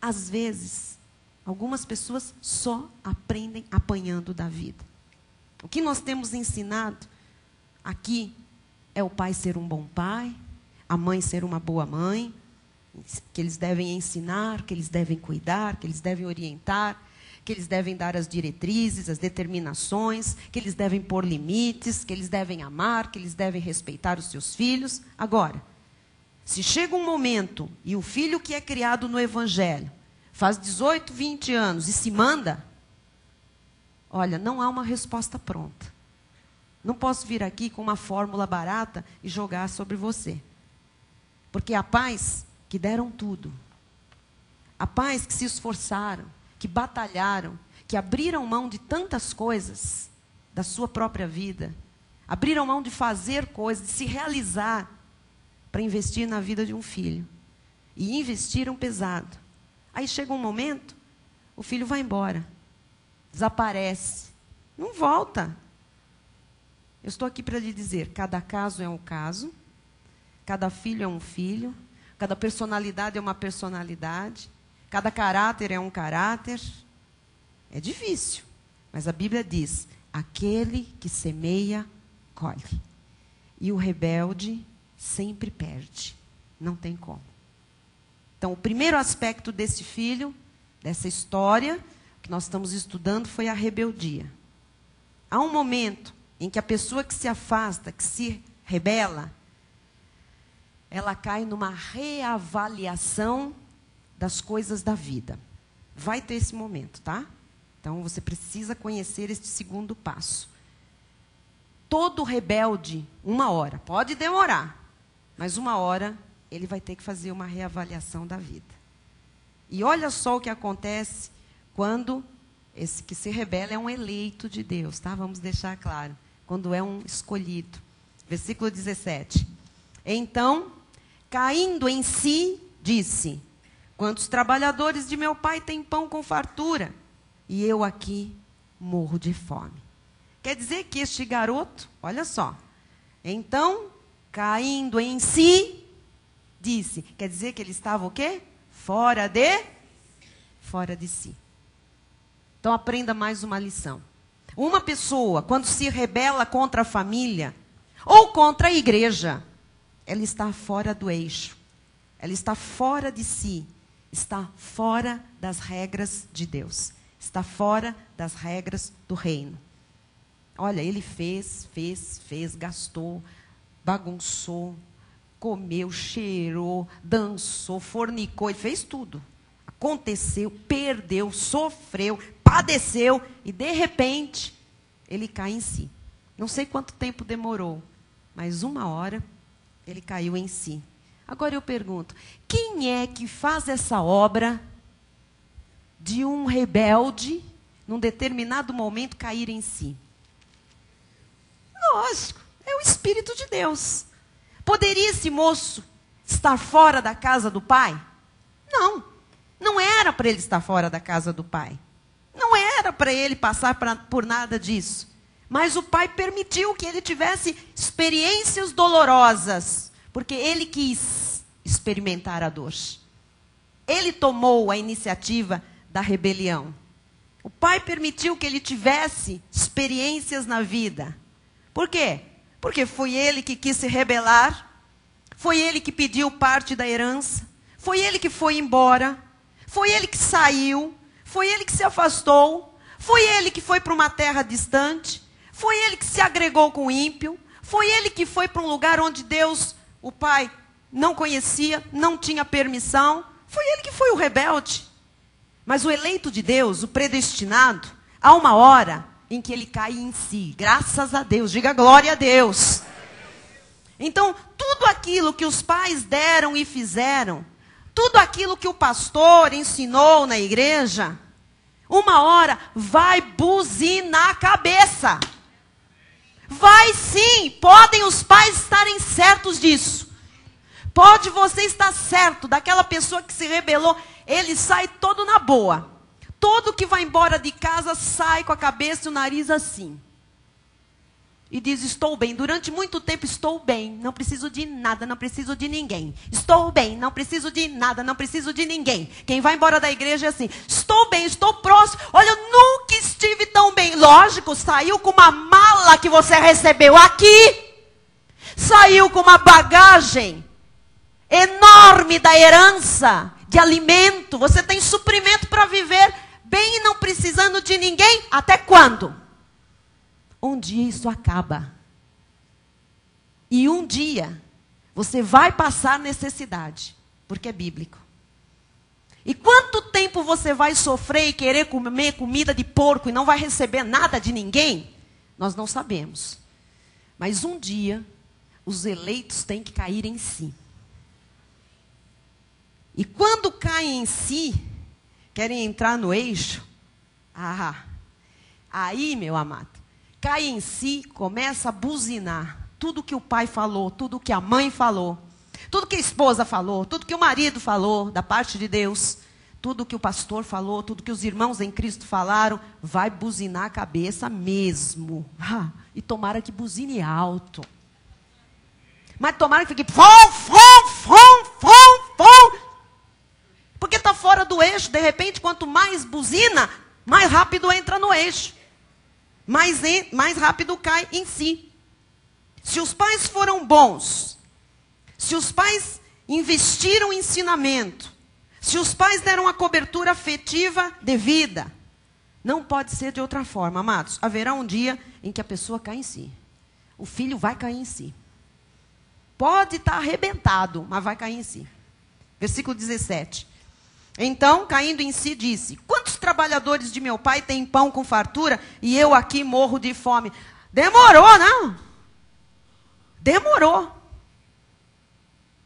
Speaker 1: Às vezes, algumas pessoas só aprendem apanhando da vida. O que nós temos ensinado aqui é o pai ser um bom pai, a mãe ser uma boa mãe, que eles devem ensinar, que eles devem cuidar, que eles devem orientar, que eles devem dar as diretrizes, as determinações, que eles devem pôr limites, que eles devem amar, que eles devem respeitar os seus filhos. Agora, se chega um momento e o filho que é criado no Evangelho faz 18, 20 anos e se manda, olha, não há uma resposta pronta. Não posso vir aqui com uma fórmula barata e jogar sobre você. Porque há pais que deram tudo. Há pais que se esforçaram, que batalharam, que abriram mão de tantas coisas da sua própria vida, abriram mão de fazer coisas, de se realizar, para investir na vida de um filho. E investiram pesado. Aí chega um momento, o filho vai embora, desaparece, não volta. Eu estou aqui para lhe dizer, cada caso é um caso, cada filho é um filho, cada personalidade é uma personalidade, cada caráter é um caráter. É difícil, mas a Bíblia diz: aquele que semeia, colhe. E o rebelde sempre perde, não tem como. Então, o primeiro aspecto desse filho, dessa história que nós estamos estudando, foi a rebeldia. Há um momento em que a pessoa que se afasta, que se rebela, ela cai numa reavaliação das coisas da vida. Vai ter esse momento, tá? Então, você precisa conhecer este segundo passo. Todo rebelde, 1 hora, pode demorar, mas 1 hora ele vai ter que fazer uma reavaliação da vida. E olha só o que acontece quando esse que se rebela é um eleito de Deus, tá? Vamos deixar claro. Quando é um escolhido. Versículo 17. Então, caindo em si, disse: quantos trabalhadores de meu pai têm pão com fartura, e eu aqui morro de fome. Quer dizer que este garoto, olha só, então, caindo em si, disse, quer dizer que ele estava o quê? Fora de si. Então, aprenda mais uma lição. Uma pessoa, quando se rebela contra a família, ou contra a igreja, ela está fora do eixo. Ela está fora de si. Está fora das regras de Deus. Está fora das regras do reino. Olha, ele fez, gastou, bagunçou, comeu, cheirou, dançou, fornicou, ele fez tudo. Aconteceu, perdeu, sofreu, padeceu e, de repente, ele cai em si. Não sei quanto tempo demorou, mas 1 hora ele caiu em si. Agora eu pergunto, quem é que faz essa obra de um rebelde, num determinado momento, cair em si? Lógico, é o Espírito de Deus. Poderia esse moço estar fora da casa do pai? Não, não era para ele estar fora da casa do pai. Não era para ele passar por nada disso. Mas o pai permitiu que ele tivesse experiências dolorosas, porque ele quis experimentar a dor. Ele tomou a iniciativa da rebelião. O pai permitiu que ele tivesse experiências na vida. Por quê? Porque foi ele que quis se rebelar, foi ele que pediu parte da herança, foi ele que foi embora, foi ele que saiu, foi ele que se afastou, foi ele que foi para uma terra distante, foi ele que se agregou com o ímpio, foi ele que foi para um lugar onde Deus, o Pai, não conhecia, não tinha permissão, foi ele que foi o rebelde. Mas o eleito de Deus, o predestinado, há uma hora em que ele cai em si. Graças a Deus, diga glória a Deus. Então, tudo aquilo que os pais deram e fizeram, tudo aquilo que o pastor ensinou na igreja, 1 hora vai buzinar a cabeça. Vai sim, podem os pais estarem certos disso. Pode você estar certo daquela pessoa que se rebelou, ele sai todo na boa. Todo que vai embora de casa sai com a cabeça e o nariz assim. E diz, estou bem. Durante muito tempo estou bem. Não preciso de nada, não preciso de ninguém. Estou bem, não preciso de nada, não preciso de ninguém. Quem vai embora da igreja é assim, estou bem, estou próximo. Olha, eu nunca estive tão bem. Lógico, saiu com uma mala que você recebeu aqui. Saiu com uma bagagem enorme da herança, de alimento. Você tem suprimento para viver bem e não precisando de ninguém. Até quando? Um dia isso acaba. E um dia você vai passar necessidade, porque é bíblico. E quanto tempo você vai sofrer e querer comer comida de porco e não vai receber nada de ninguém? Nós não sabemos. Mas um dia os eleitos têm que cair em si. E quando caem em si, querem entrar no eixo, aí, meu amado, cai em si, começa a buzinar. Tudo que o pai falou, tudo que a mãe falou, tudo que a esposa falou, tudo que o marido falou da parte de Deus, tudo que o pastor falou, tudo que os irmãos em Cristo falaram, vai buzinar a cabeça mesmo. E tomara que buzine alto. Mas tomara que fique fom, fom, fom, fom, fom. Porque está fora do eixo. De repente, quanto mais buzina, mais rápido entra no eixo. Mais rápido cai em si. Se os pais foram bons, se os pais investiram em ensinamento, se os pais deram a cobertura afetiva devida, não pode ser de outra forma, amados. Haverá um dia em que a pessoa cai em si. O filho vai cair em si. Pode estar arrebentado, mas vai cair em si. Versículo 17. Então, caindo em si, disse: quantos trabalhadores de meu pai têm pão com fartura e eu aqui morro de fome? Demorou, não? Demorou.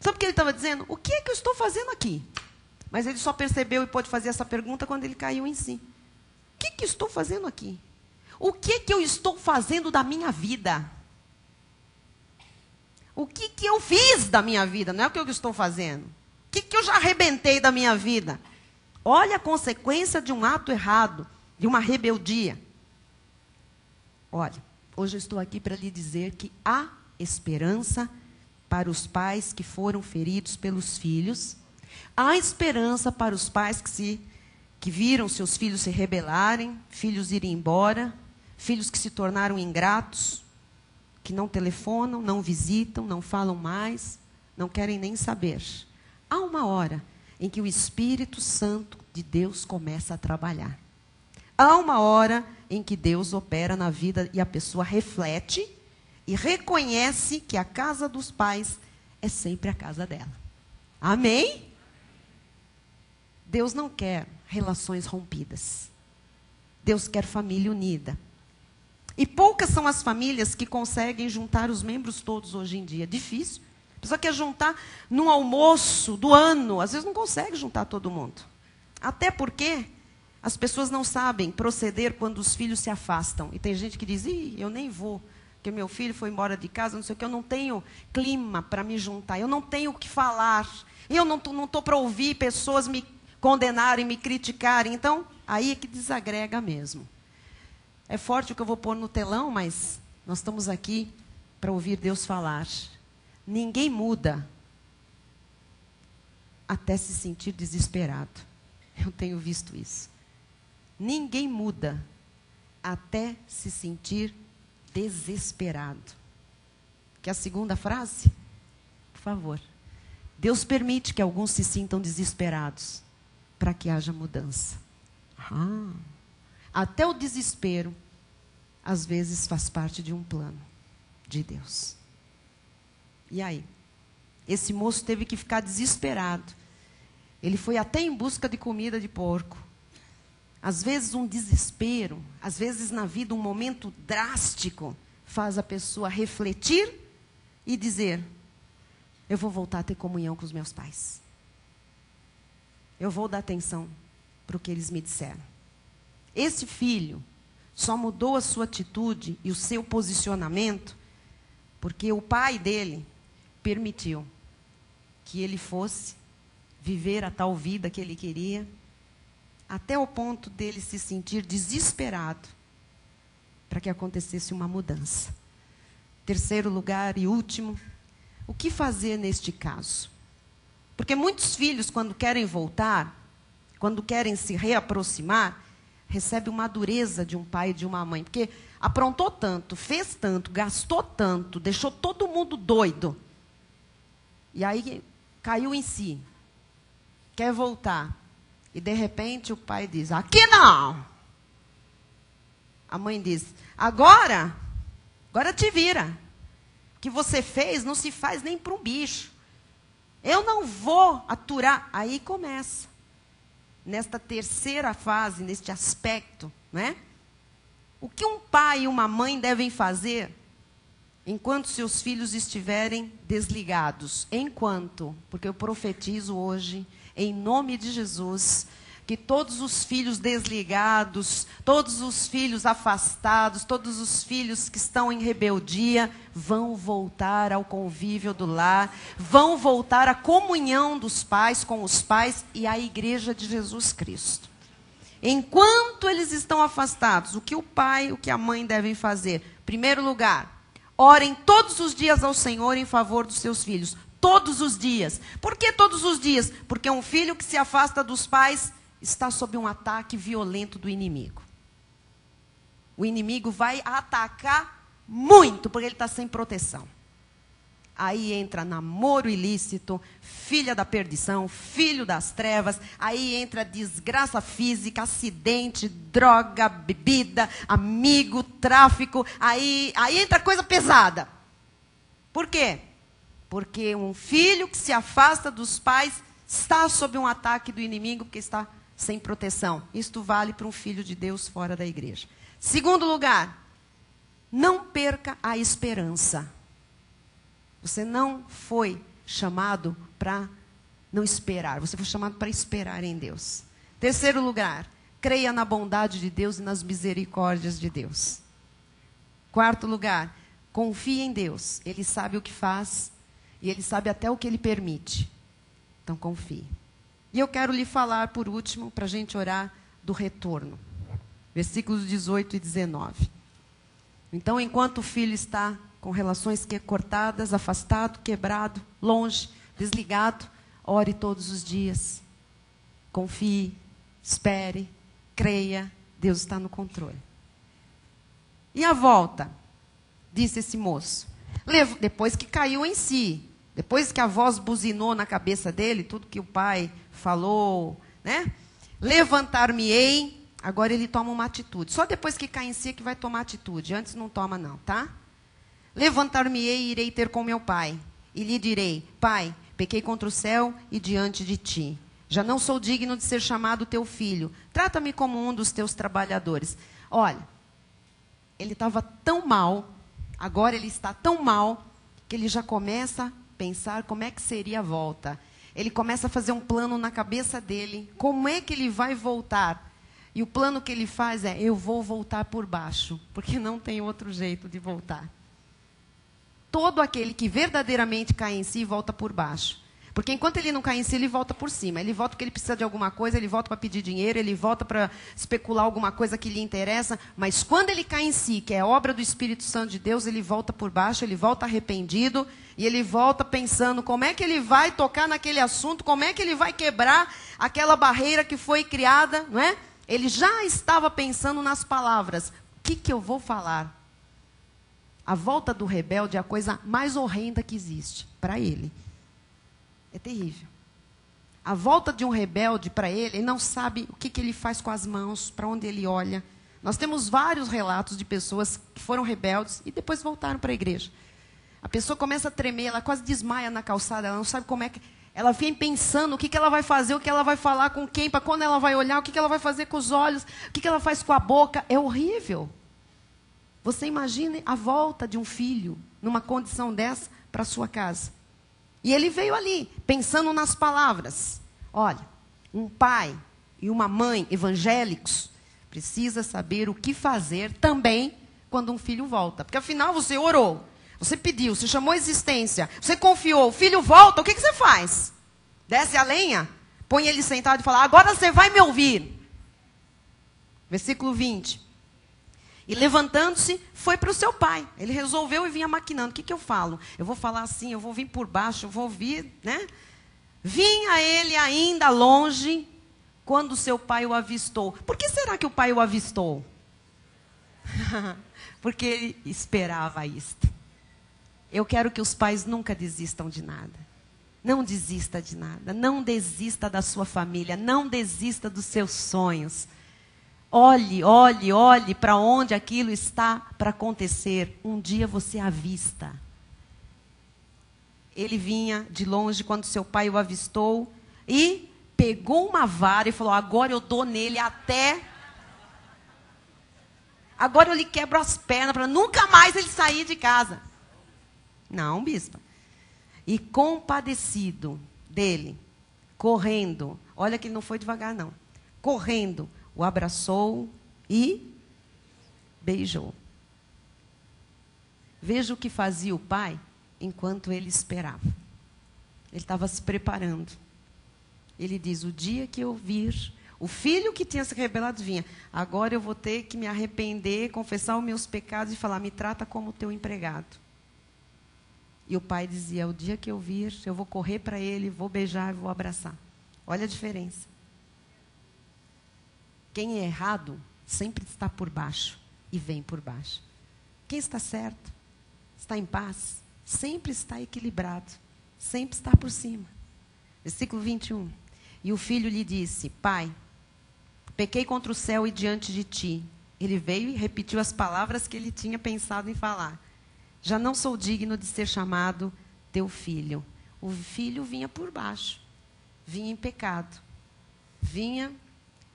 Speaker 1: Sabe o que ele estava dizendo? O que é que eu estou fazendo aqui? Mas ele só percebeu e pôde fazer essa pergunta quando ele caiu em si. O que eu estou fazendo aqui? O que eu estou fazendo da minha vida? O que eu fiz da minha vida? Não é o que eu estou fazendo. O que eu já arrebentei da minha vida? Olha a consequência de um ato errado, de uma rebeldia. Olha, hoje eu estou aqui para lhe dizer que há esperança para os pais que foram feridos pelos filhos. Há esperança para os pais que viram seus filhos se rebelarem, filhos irem embora, filhos que se tornaram ingratos, que não telefonam, não visitam, não falam mais, não querem nem saber. Há uma hora em que o Espírito Santo de Deus começa a trabalhar. Há uma hora em que Deus opera na vida e a pessoa reflete e reconhece que a casa dos pais é sempre a casa dela. Amém? Deus não quer relações rompidas. Deus quer família unida. E poucas são as famílias que conseguem juntar os membros todos hoje em dia. Difícil. A pessoa quer juntar num almoço do ano. Às vezes não consegue juntar todo mundo. Até porque as pessoas não sabem proceder quando os filhos se afastam. E tem gente que diz: eu nem vou, porque meu filho foi embora de casa, não sei o que, eu não tenho clima para me juntar, eu não tenho o que falar, eu não estou para ouvir pessoas me condenarem, me criticarem. Então, aí é que desagrega mesmo. É forte o que eu vou pôr no telão, mas nós estamos aqui para ouvir Deus falar. Ninguém muda até se sentir desesperado. Eu tenho visto isso. Ninguém muda até se sentir desesperado. Quer a segunda frase? Por favor. Deus permite que alguns se sintam desesperados para que haja mudança. Até o desespero, às vezes, faz parte de um plano de Deus. E aí? Esse moço teve que ficar desesperado. Ele foi até em busca de comida de porco. Às vezes um desespero, às vezes na vida um momento drástico, faz a pessoa refletir e dizer: eu vou voltar a ter comunhão com os meus pais. Eu vou dar atenção para o que eles me disseram. Esse filho só mudou a sua atitude e o seu posicionamento porque o pai dele permitiu que ele fosse viver a tal vida que ele queria, até o ponto dele se sentir desesperado para que acontecesse uma mudança. Terceiro lugar e último, o que fazer neste caso? Porque muitos filhos, quando querem voltar, quando querem se reaproximar, recebem uma dureza de um pai e de uma mãe. Porque aprontou tanto, fez tanto, gastou tanto, deixou todo mundo doido. E aí caiu em si. Quer voltar. E de repente o pai diz: aqui não. A mãe diz: agora te vira. O que você fez não se faz nem para um bicho. Eu não vou aturar. Aí começa. Nesta terceira fase, neste aspecto, né? O que um pai e uma mãe devem fazer enquanto seus filhos estiverem desligados? Porque eu profetizo hoje, em nome de Jesus, que todos os filhos desligados, todos os filhos afastados, todos os filhos que estão em rebeldia, vão voltar ao convívio do lar, vão voltar à comunhão dos pais com os pais e à igreja de Jesus Cristo. Enquanto eles estão afastados, o que o pai e o que a mãe devem fazer? Em primeiro lugar, Orem todos os dias ao Senhor em favor dos seus filhos. Todos os dias. Por que todos os dias? Porque um filho que se afasta dos pais está sob um ataque violento do inimigo. O inimigo vai atacar muito, porque ele está sem proteção. Aí entra namoro ilícito, filha da perdição, filho das trevas. Aí entra desgraça física, acidente, droga, bebida, amigo, tráfico. Aí entra coisa pesada. Por quê? Porque um filho que se afasta dos pais está sob um ataque do inimigo, porque está sem proteção. Isto vale para um filho de Deus fora da igreja. Segundo lugar, não perca a esperança. Você não foi chamado para não esperar. Você foi chamado para esperar em Deus. Terceiro lugar, creia na bondade de Deus e nas misericórdias de Deus. Quarto lugar, confie em Deus. Ele sabe o que faz e Ele sabe até o que Ele permite. Então confie. E eu quero lhe falar, por último, para a gente orar, do retorno. Versículos 18 e 19. Então, enquanto o filho está com relações cortadas, afastado, quebrado, longe, desligado, ore todos os dias. Confie, espere, creia, Deus está no controle. E a volta? Disse esse moço. Depois que caiu em si, depois que a voz buzinou na cabeça dele, tudo que o pai falou, né? Levantar-me-ei. Agora ele toma uma atitude. Só depois que cai em si é que vai tomar atitude. Antes não toma não, tá? Levantar-me-ei e irei ter com meu pai. E lhe direi, pai, pequei contra o céu e diante de ti. Já não sou digno de ser chamado teu filho. Trata-me como um dos teus trabalhadores. Olha, ele estava tão mal, agora ele está tão mal, que ele já começa a pensar como é que seria a volta. Ele começa a fazer um plano na cabeça dele, como é que ele vai voltar. E o plano que ele faz é, eu vou voltar por baixo, porque não tem outro jeito de voltar. Todo aquele que verdadeiramente cai em si, volta por baixo. Porque enquanto ele não cai em si, ele volta por cima. Ele volta porque ele precisa de alguma coisa, ele volta para pedir dinheiro, ele volta para especular alguma coisa que lhe interessa. Mas quando ele cai em si, que é obra do Espírito Santo de Deus, ele volta por baixo, ele volta arrependido, e ele volta pensando como é que ele vai tocar naquele assunto, como é que ele vai quebrar aquela barreira que foi criada, não é? Ele já estava pensando nas palavras. O que eu vou falar? A volta do rebelde é a coisa mais horrenda que existe para ele. É terrível. A volta de um rebelde para ele, ele não sabe o que ele faz com as mãos, para onde ele olha. Nós temos vários relatos de pessoas que foram rebeldes e depois voltaram para a igreja. A pessoa começa a tremer, ela quase desmaia na calçada, ela não sabe como é que... Ela vem pensando o que ela vai fazer, o que ela vai falar com quem, para quando ela vai olhar, o que ela vai fazer com os olhos, o que ela faz com a boca. É horrível. Você imagine a volta de um filho numa condição dessa para a sua casa. E ele veio ali, pensando nas palavras. Olha, um pai e uma mãe evangélicos precisa saber o que fazer também quando um filho volta. Porque afinal você orou. Você pediu, você chamou a existência, você confiou, o filho volta, o que você faz? Desce a lenha, põe ele sentado e fala, agora você vai me ouvir. Versículo 20. E levantando-se, foi para o seu pai. Ele resolveu e vinha maquinando. O que eu falo? Eu vou falar assim, eu vou vir por baixo, eu vou vir, né? Vinha ele ainda longe, quando seu pai o avistou. Por que será que o pai o avistou? Porque ele esperava isto. Eu quero que os pais nunca desistam de nada. Não desista de nada. Não desista da sua família. Não desista dos seus sonhos. Olhe, olhe, olhe para onde aquilo está para acontecer. Um dia você avista. Ele vinha de longe quando seu pai o avistou e pegou uma vara e falou, agora eu dou nele até... Agora eu lhe quebro as pernas para nunca mais ele sair de casa. Não, bispa. E compadecido dele, correndo, olha que ele não foi devagar não, correndo, o abraçou e beijou. Veja o que fazia o pai enquanto ele esperava. Ele estava se preparando. Ele diz, o dia que eu vir, o filho que tinha se rebelado vinha, agora eu vou ter que me arrepender, confessar os meus pecados e falar, me trata como teu empregado. E o pai dizia, o dia que eu vir, eu vou correr para ele, vou beijar, vou abraçar. Olha a diferença. Quem é errado sempre está por baixo e vem por baixo. Quem está certo, está em paz, sempre está equilibrado, sempre está por cima. Versículo 21. E o filho lhe disse, pai, pequei contra o céu e diante de ti. Ele veio e repetiu as palavras que ele tinha pensado em falar. Já não sou digno de ser chamado teu filho. O filho vinha por baixo, vinha em pecado, vinha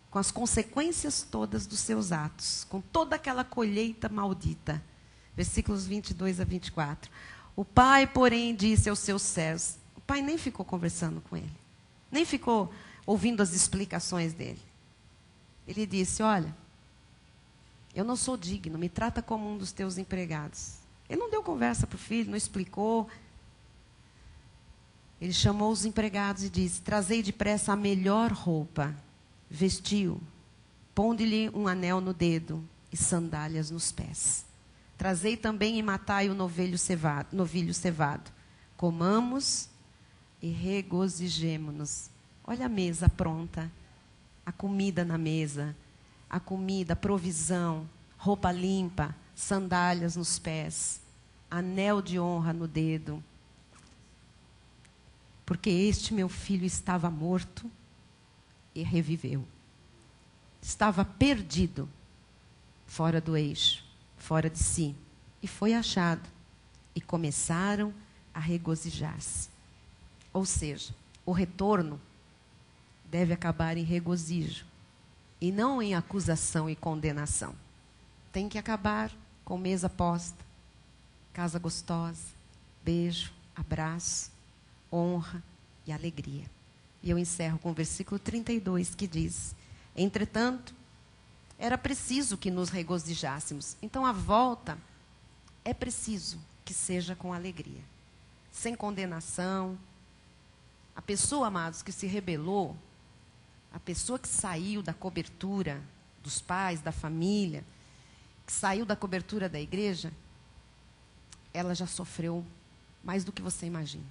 Speaker 1: com as consequências todas dos seus atos, com toda aquela colheita maldita. Versículos 22 a 24. O pai, porém, disse aos seus servos. O pai nem ficou conversando com ele, nem ficou ouvindo as explicações dele. Ele disse, olha, eu não sou digno, me trata como um dos teus empregados. Ele não deu conversa para o filho, não explicou. Ele chamou os empregados e disse, trazei depressa a melhor roupa. Vestiu, pondo-lhe um anel no dedo e sandálias nos pés. Trazei também e matai o novilho cevado. Comamos e regozijemo-nos. Olha a mesa pronta, a comida na mesa, a comida, a provisão, roupa limpa, sandálias nos pés, anel de honra no dedo. Porque este meu filho estava morto e reviveu. Estava perdido, fora do eixo, fora de si, e foi achado. E começaram a regozijar-se. Ou seja, o retorno deve acabar em regozijo, e não em acusação e condenação. Tem que acabar com mesa posta, casa gostosa, beijo, abraço, honra e alegria. E eu encerro com o versículo 32, que diz, entretanto, era preciso que nos regozijássemos. Então, a volta é preciso que seja com alegria, sem condenação. A pessoa, amados, que se rebelou, a pessoa que saiu da cobertura dos pais, da família, que saiu da cobertura da igreja, ela já sofreu mais do que você imagina.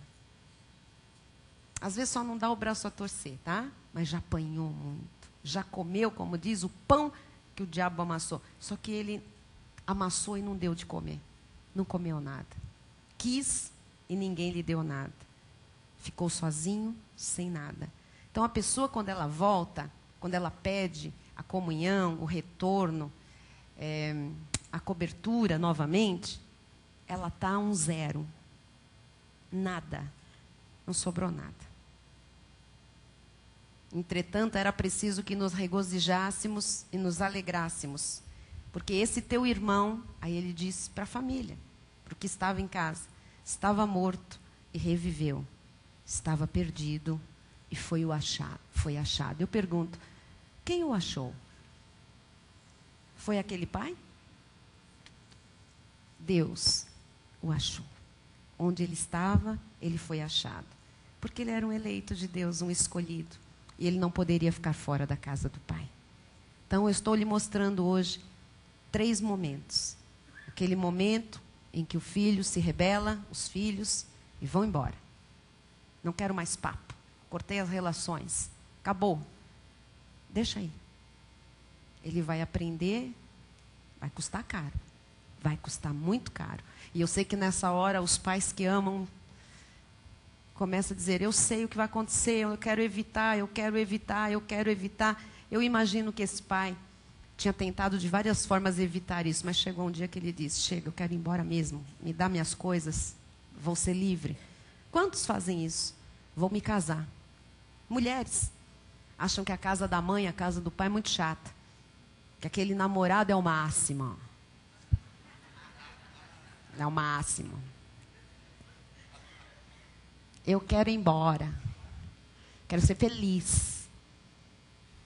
Speaker 1: Às vezes só não dá o braço a torcer, tá? Mas já apanhou muito. Já comeu, como diz, o pão que o diabo amassou. Só que ele amassou e não deu de comer. Não comeu nada. Quis e ninguém lhe deu nada. Ficou sozinho, sem nada. Então, a pessoa, quando ela volta, quando ela pede a comunhão, o retorno, a cobertura novamente, ela está um zero. Nada. Não sobrou nada. Entretanto, era preciso que nos regozijássemos e nos alegrássemos. Porque esse teu irmão, aí ele disse para a família, para o que estava em casa, estava morto e reviveu. Estava perdido e foi achado. Eu pergunto, quem o achou? Foi aquele pai? Deus o achou. Onde ele estava, ele foi achado. Porque ele era um eleito de Deus, um escolhido. E ele não poderia ficar fora da casa do pai. Então, eu estou lhe mostrando hoje 3 momentos. Aquele momento em que o filho se rebela, os filhos, e vão embora. Não quero mais papo. Cortei as relações. Acabou. Deixa aí. Ele vai aprender, vai custar caro. Vai custar muito caro. E eu sei que nessa hora os pais que amam começam a dizer, eu sei o que vai acontecer, eu quero evitar, eu quero evitar, eu quero evitar. Eu imagino que esse pai tinha tentado de várias formas evitar isso, mas chegou um dia que ele disse, chega, eu quero ir embora mesmo, me dá minhas coisas, vou ser livre. Quantos fazem isso? Vou me casar. Mulheres acham que a casa da mãe, a casa do pai é muito chata, que aquele namorado é o máximo. É o máximo. Eu quero ir embora. Quero ser feliz.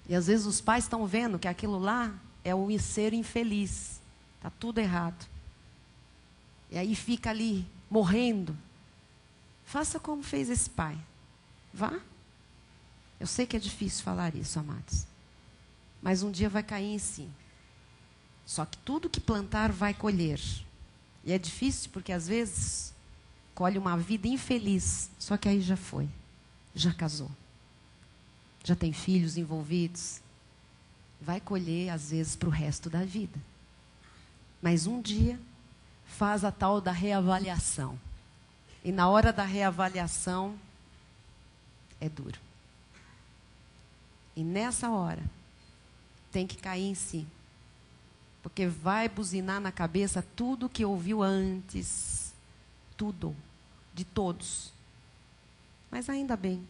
Speaker 1: E às vezes os pais estão vendo que aquilo lá é o ser infeliz. Está tudo errado. E aí fica ali, morrendo. Faça como fez esse pai. Vá. Eu sei que é difícil falar isso, amados. Mas um dia vai cair em si. Só que tudo que plantar vai colher. E é difícil porque às vezes colhe uma vida infeliz. Só que aí já foi, já casou, já tem filhos envolvidos. Vai colher, às vezes, para o resto da vida. Mas um dia, faz a tal da reavaliação. E na hora da reavaliação, é duro. E nessa hora, tem que cair em si. Porque vai buzinar na cabeça tudo que ouviu antes. Tudo. De todos. Mas ainda bem.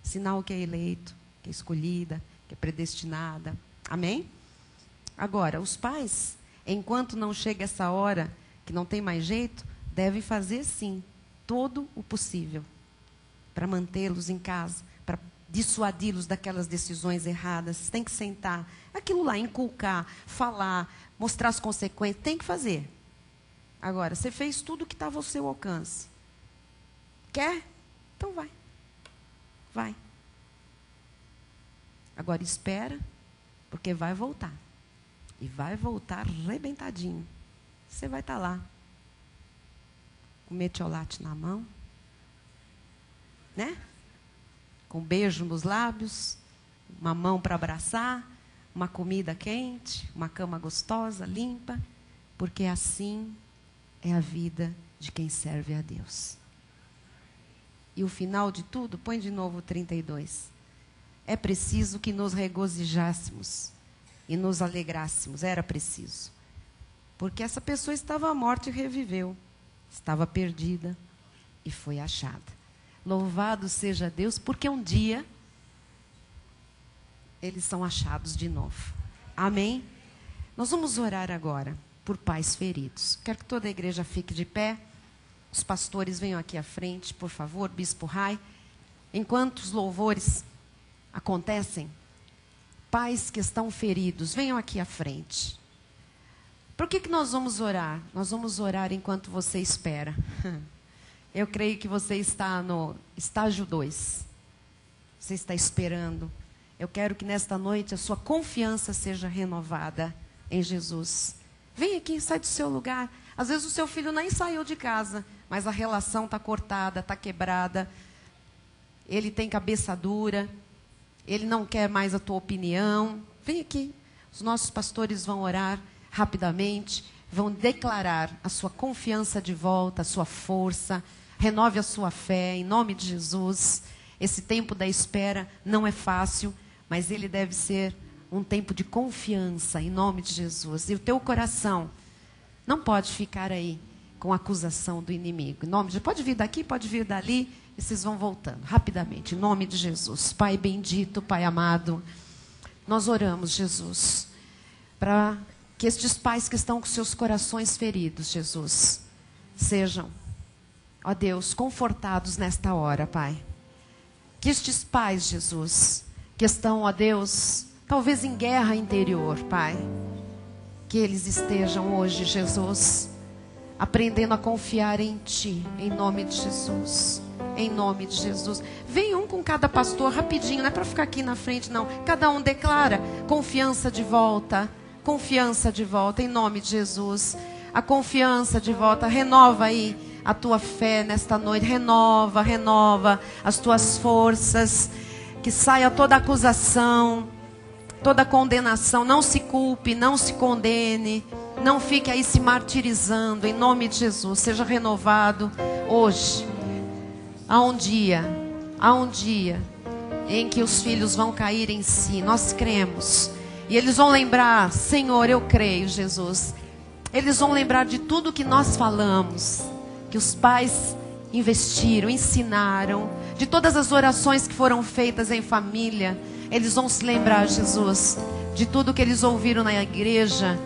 Speaker 1: Sinal que é eleito, que é escolhida, que é predestinada. Amém? Agora, os pais, enquanto não chega essa hora, que não tem mais jeito, devem fazer sim, todo o possível para mantê-los em casa, para dissuadi-los daquelas decisões erradas. Tem que sentar, aquilo lá, inculcar, falar, mostrar as consequências, tem que fazer. Agora, você fez tudo o que estava ao seu alcance. Quer? Então vai. Vai. Agora espera, porque vai voltar. E vai voltar arrebentadinho. Você vai estar lá. Com metiolate na mão. Né? Com um beijo nos lábios. Uma mão para abraçar. Uma comida quente. Uma cama gostosa, limpa. Porque assim é a vida de quem serve a Deus. E o final de tudo, põe de novo o 32. É preciso que nos regozijássemos e nos alegrássemos. Era preciso. Porque essa pessoa estava morta e reviveu. Estava perdida e foi achada. Louvado seja Deus, porque um dia eles são achados de novo. Amém? Nós vamos orar agora por pais feridos. Quero que toda a igreja fique de pé. Os pastores venham aqui à frente, por favor, Bispo Rai. Enquanto os louvores acontecem, pais que estão feridos, venham aqui à frente. Por que nós vamos orar? Nós vamos orar enquanto você espera. Eu creio que você está no estágio 2. Você está esperando. Eu quero que nesta noite a sua confiança seja renovada em Jesus. Vem aqui, sai do seu lugar. Às vezes o seu filho nem saiu de casa, mas a relação está cortada, está quebrada. Ele tem cabeça dura. Ele não quer mais a tua opinião. Vem aqui. Os nossos pastores vão orar rapidamente. Vão declarar a sua confiança de volta, a sua força. Renove a sua fé, em nome de Jesus. Esse tempo da espera não é fácil, mas ele deve ser um tempo de confiança, em nome de Jesus. E o teu coração não pode ficar aí com a acusação do inimigo. Em nome de... Pode vir daqui, pode vir dali, e vocês vão voltando, rapidamente, em nome de Jesus. Pai bendito, Pai amado, nós oramos, Jesus, para que estes pais que estão com seus corações feridos, Jesus, sejam, ó Deus, confortados nesta hora, Pai. Que estes pais, Jesus, que estão, ó Deus, talvez em guerra interior, Pai, que eles estejam hoje, Jesus, aprendendo a confiar em Ti, em nome de Jesus. Em nome de Jesus. Vem um com cada pastor rapidinho, não é para ficar aqui na frente, não. Cada um declara confiança de volta. Confiança de volta, em nome de Jesus. A confiança de volta. Renova aí a tua fé nesta noite. Renova, renova as tuas forças. Que saia toda acusação, toda condenação. Não se culpe, não se condene. Não fique aí se martirizando, em nome de Jesus. Seja renovado hoje. Há um dia em que os filhos vão cair em si, nós cremos. E eles vão lembrar, Senhor, eu creio, Jesus. Eles vão lembrar de tudo que nós falamos, que os pais investiram, ensinaram, de todas as orações que foram feitas em família. Eles vão se lembrar, Jesus, de tudo que eles ouviram na igreja,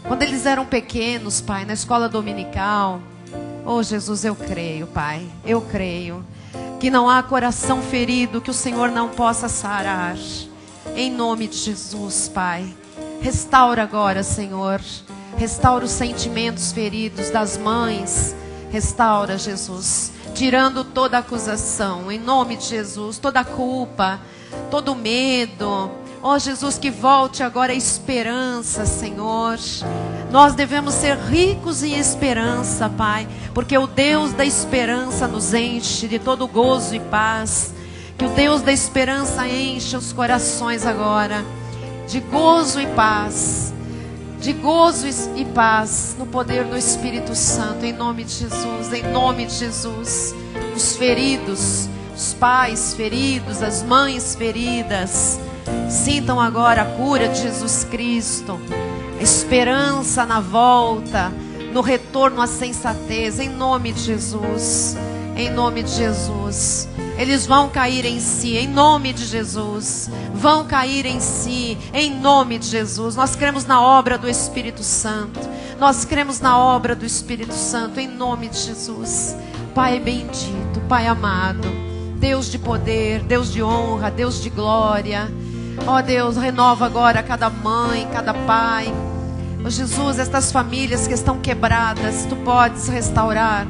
Speaker 1: quando eles eram pequenos, Pai, na escola dominical. Oh, Jesus, eu creio, Pai, eu creio que não há coração ferido que o Senhor não possa sarar. Em nome de Jesus, Pai. Restaura agora, Senhor. Restaura os sentimentos feridos das mães. Restaura, Jesus, tirando toda acusação, em nome de Jesus, toda culpa, todo medo, Ó Jesus, que volte agora a esperança, Senhor. Nós devemos ser ricos em esperança, Pai, porque o Deus da esperança nos enche de todo gozo e paz. Que o Deus da esperança enche os corações agora de gozo e paz, de gozo e paz no poder do Espírito Santo, em nome de Jesus, em nome de Jesus. Os feridos, os pais feridos, as mães feridas, sintam agora a cura de Jesus Cristo, a esperança na volta, no retorno à sensatez, em nome de Jesus, em nome de Jesus. Eles vão cair em si, em nome de Jesus. Vão cair em si, em nome de Jesus. Nós cremos na obra do Espírito Santo. Nós cremos na obra do Espírito Santo, em nome de Jesus. Pai bendito, Pai amado, Deus de poder, Deus de honra, Deus de glória. Ó Deus, renova agora cada mãe, cada pai. Ó Jesus, estas famílias que estão quebradas, Tu podes restaurar,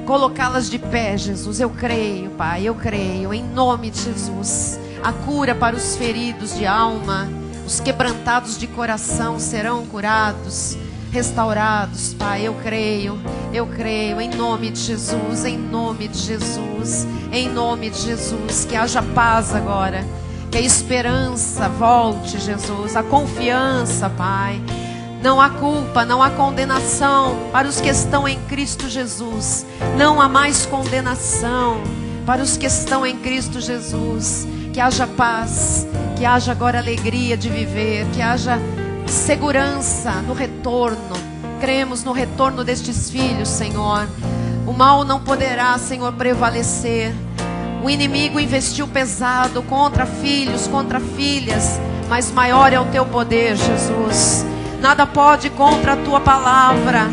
Speaker 1: colocá-las de pé, Jesus. Eu creio, Pai, eu creio, em nome de Jesus. A cura para os feridos de alma, os quebrantados de coração serão curados, restaurados, Pai. Eu creio, em nome de Jesus, em nome de Jesus, em nome de Jesus. Que haja paz agora, que a esperança volte, Jesus, a confiança, Pai. Não há culpa, não há condenação para os que estão em Cristo Jesus. Não há mais condenação para os que estão em Cristo Jesus. Que haja paz, que haja agora alegria de viver, que haja segurança no retorno. Cremos no retorno destes filhos, Senhor. O mal não poderá, Senhor, prevalecer. O inimigo investiu pesado contra filhos, contra filhas, mas maior é o Teu poder, Jesus. Nada pode contra a Tua palavra.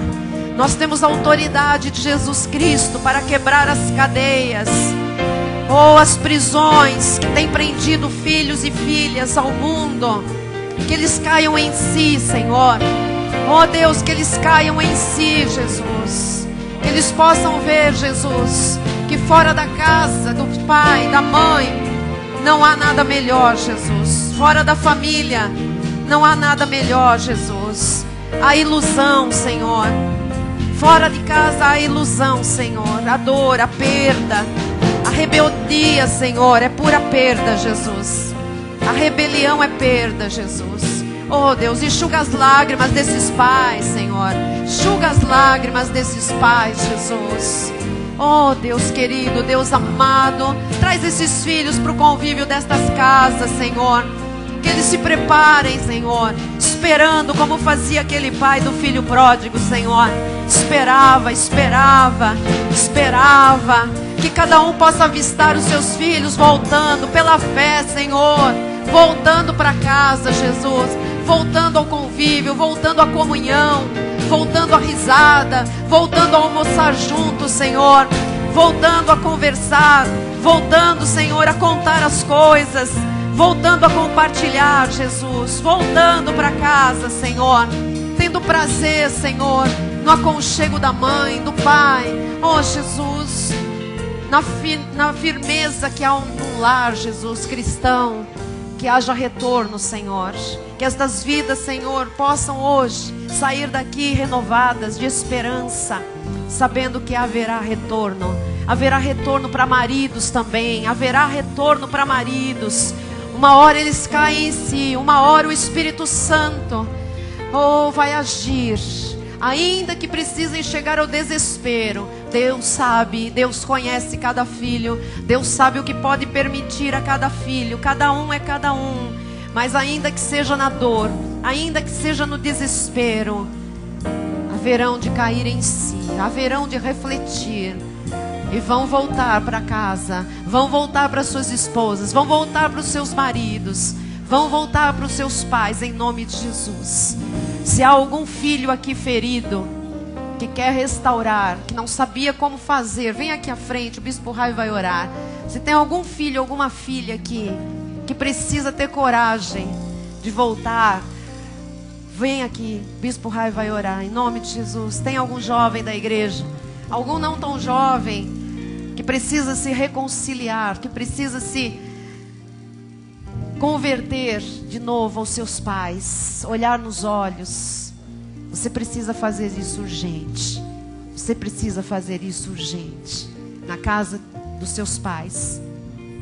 Speaker 1: Nós temos a autoridade de Jesus Cristo para quebrar as cadeias, ou as prisões que têm prendido filhos e filhas ao mundo. Que eles caiam em si, Senhor. Oh Deus, que eles caiam em si, Jesus. Que eles possam ver, Jesus, que fora da casa do pai, da mãe, não há nada melhor, Jesus. Fora da família não há nada melhor, Jesus. A ilusão, Senhor. Fora de casa há ilusão, Senhor. A dor, a perda, a rebeldia, Senhor, é pura perda, Jesus. A rebelião é perda, Jesus. Oh Deus, enxuga as lágrimas desses pais, Senhor. Enxuga as lágrimas desses pais, Jesus. Oh Deus querido, Deus amado, traz esses filhos para o convívio destas casas, Senhor. Que eles se preparem, Senhor, esperando como fazia aquele pai do filho pródigo, Senhor. Esperava, esperava, esperava. Que cada um possa avistar os seus filhos voltando pela fé, Senhor. Voltando para casa, Jesus. Voltando ao convívio, voltando à comunhão, voltando à risada, voltando a almoçar juntos, Senhor. Voltando a conversar, voltando, Senhor, a contar as coisas, voltando a compartilhar, Jesus. Voltando para casa, Senhor. Tendo prazer, Senhor, no aconchego da mãe, do pai. Oh, Jesus, na firmeza que há um lar, Jesus, cristão. Que haja retorno, Senhor. Que estas vidas, Senhor, possam hoje sair daqui renovadas de esperança, sabendo que haverá retorno. Haverá retorno para maridos também. Haverá retorno para maridos. Uma hora eles caem em si, uma hora o Espírito Santo vai agir. Ainda que precisem chegar ao desespero, Deus sabe, Deus conhece cada filho, Deus sabe o que pode permitir a cada filho. Cada um é cada um. Mas ainda que seja na dor, ainda que seja no desespero, haverão de cair em si, haverão de refletir. E vão voltar para casa, vão voltar para suas esposas, vão voltar para os seus maridos, vão voltar para os seus pais, em nome de Jesus. Se há algum filho aqui ferido, que quer restaurar, que não sabia como fazer, vem aqui à frente, o Bispo Rai vai orar. Se tem algum filho, alguma filha aqui, que precisa ter coragem de voltar, vem aqui, o Bispo Rai vai orar, em nome de Jesus. Tem algum jovem da igreja, algum não tão jovem, que precisa se reconciliar, que precisa se converter de novo aos seus pais, olhar nos olhos, você precisa fazer isso urgente. Você precisa fazer isso urgente. Na casa dos seus pais,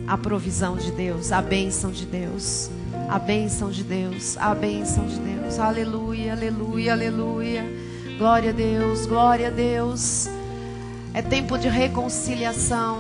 Speaker 1: a provisão de Deus, a bênção de Deus, a bênção de Deus, a bênção de Deus. Aleluia, aleluia, aleluia. Glória a Deus, glória a Deus. É tempo de reconciliação.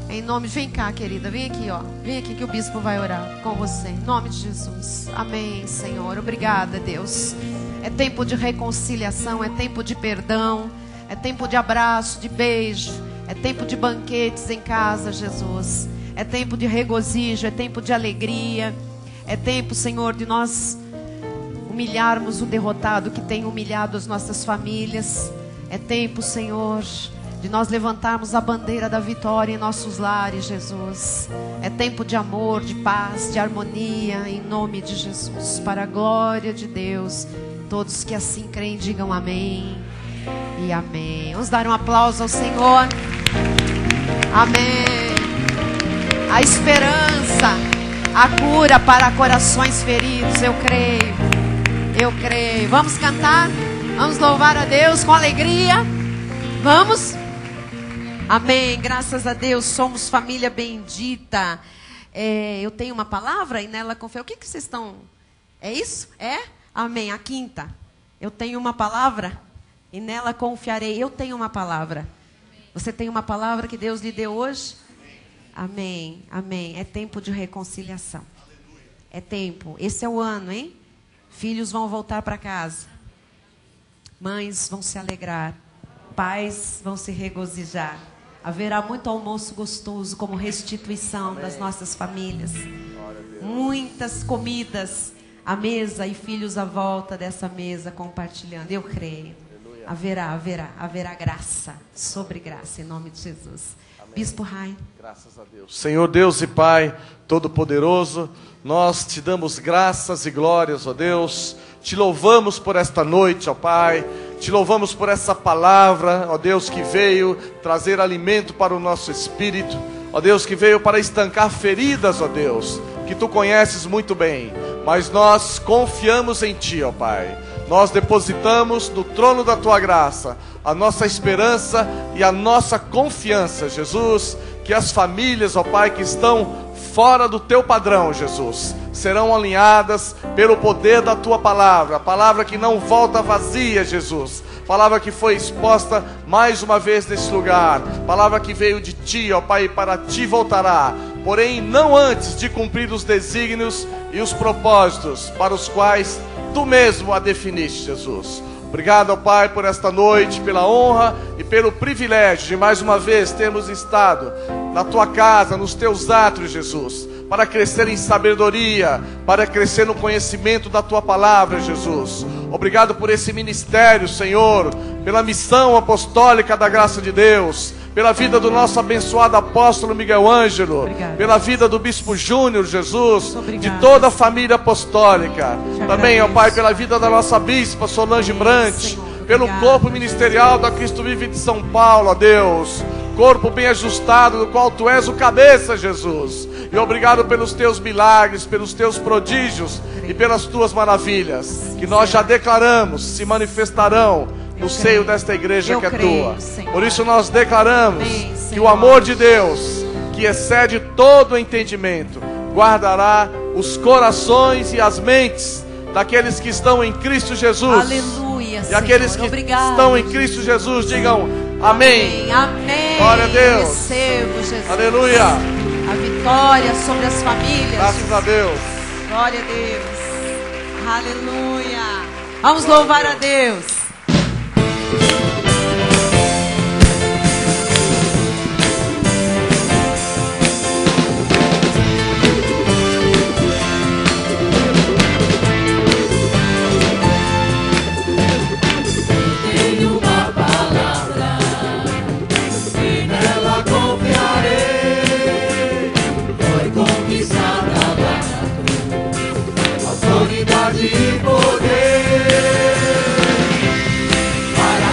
Speaker 1: Em nome, vem cá, querida, vem aqui, ó. Vem aqui que o bispo vai orar com você. Em nome de Jesus. Amém, Senhor. Obrigada, Deus. É tempo de reconciliação, é tempo de perdão, é tempo de abraço, de beijo, é tempo de banquetes em casa, Jesus. É tempo de regozijo, é tempo de alegria. É tempo, Senhor, de nós humilharmos o derrotado que tem humilhado as nossas famílias. É tempo, Senhor, de nós levantarmos a bandeira da vitória em nossos lares, Jesus. É tempo de amor, de paz, de harmonia, em nome de Jesus, para a glória de Deus. Todos que assim creem, digam amém e amém. Vamos dar um aplauso ao Senhor. Amém. A esperança, a cura para corações feridos, eu creio. Eu creio. Vamos cantar? Vamos louvar a Deus com alegria? Vamos? Amém, graças a Deus, somos família bendita. Eu tenho uma palavra e nela confio. O que vocês estão... É isso? É? Amém, a quinta. Eu tenho uma palavra e nela confiarei. Eu tenho uma palavra. Você tem uma palavra que Deus lhe deu hoje? Amém, amém. É tempo de reconciliação. É tempo. Esse é o ano, hein? Filhos vão voltar para casa. Mães vão se alegrar. Pais vão se regozijar. Haverá muito almoço gostoso como restituição das nossas famílias. Muitas comidas à mesa e filhos à volta dessa mesa compartilhando. Eu creio. Haverá graça, sobre graça, em nome de Jesus. Amém. Bispo Rai.
Speaker 2: Graças a Deus. Senhor Deus e Pai Todo-Poderoso, nós te damos graças e glórias, ó Deus. Te louvamos por esta noite, ó Pai. Te louvamos por essa palavra, ó Deus, que veio trazer alimento para o nosso espírito. Ó Deus, que veio para estancar feridas, ó Deus, que Tu conheces muito bem. Mas nós confiamos em Ti, ó Pai. Nós depositamos no trono da Tua graça a nossa esperança e a nossa confiança, Jesus. Que as famílias, ó Pai, que estão fora do Teu padrão, Jesus, serão alinhadas pelo poder da Tua palavra. A palavra que não volta vazia, Jesus. Palavra que foi exposta mais uma vez nesse lugar. Palavra que veio de Ti, ó Pai, e para Ti voltará. Porém, não antes de cumprir os desígnios e os propósitos para os quais Tu mesmo a definiste, Jesus. Obrigado, ó Pai, por esta noite, pela honra e pelo privilégio de mais uma vez termos estado na Tua casa, nos Teus átrios, Jesus, para crescer em sabedoria, para crescer no conhecimento da Tua palavra, Jesus. Obrigado por esse ministério, Senhor, pela missão apostólica da graça de Deus, pela vida do nosso abençoado apóstolo Miguel Ângelo, obrigado, pela vida do Bispo Júnior, Jesus, de toda a família apostólica. Também, ó Pai, pela vida da nossa bispa Solange Brant, pelo corpo ministerial da Cristo Vive de São Paulo, ó Deus. Corpo bem ajustado, do qual Tu és o cabeça, Jesus. E obrigado pelos Teus milagres, pelos Teus prodígios e pelas Tuas maravilhas, que nós já declaramos, se manifestarão no seio desta igreja que é Tua. Por isso nós declaramos que o amor de Deus, que excede todo o entendimento, guardará os corações e as mentes daqueles que estão em Cristo Jesus.
Speaker 1: Aleluia,
Speaker 2: e aqueles que estão em Cristo Jesus, digam amém.
Speaker 1: Amém.
Speaker 2: Glória a Deus.
Speaker 1: Recebo, Jesus.
Speaker 2: Aleluia.
Speaker 1: A vitória sobre as famílias.
Speaker 2: Graças a Deus.
Speaker 1: Glória a Deus. Aleluia. Vamos louvar a Deus.
Speaker 3: E poder para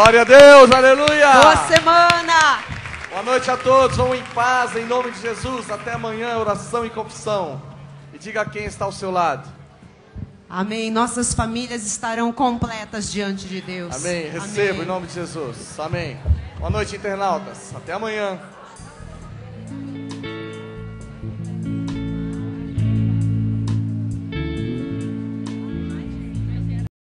Speaker 2: Glória a Deus, aleluia.
Speaker 1: Boa semana.
Speaker 2: Boa noite a todos, vão em paz, em nome de Jesus. Até amanhã, oração e confissão. E diga quem está ao seu lado.
Speaker 1: Amém. Nossas famílias estarão completas diante de Deus.
Speaker 2: Amém. Recebo
Speaker 1: Amém.
Speaker 2: em nome de Jesus. Amém. Boa noite, internautas. Até amanhã.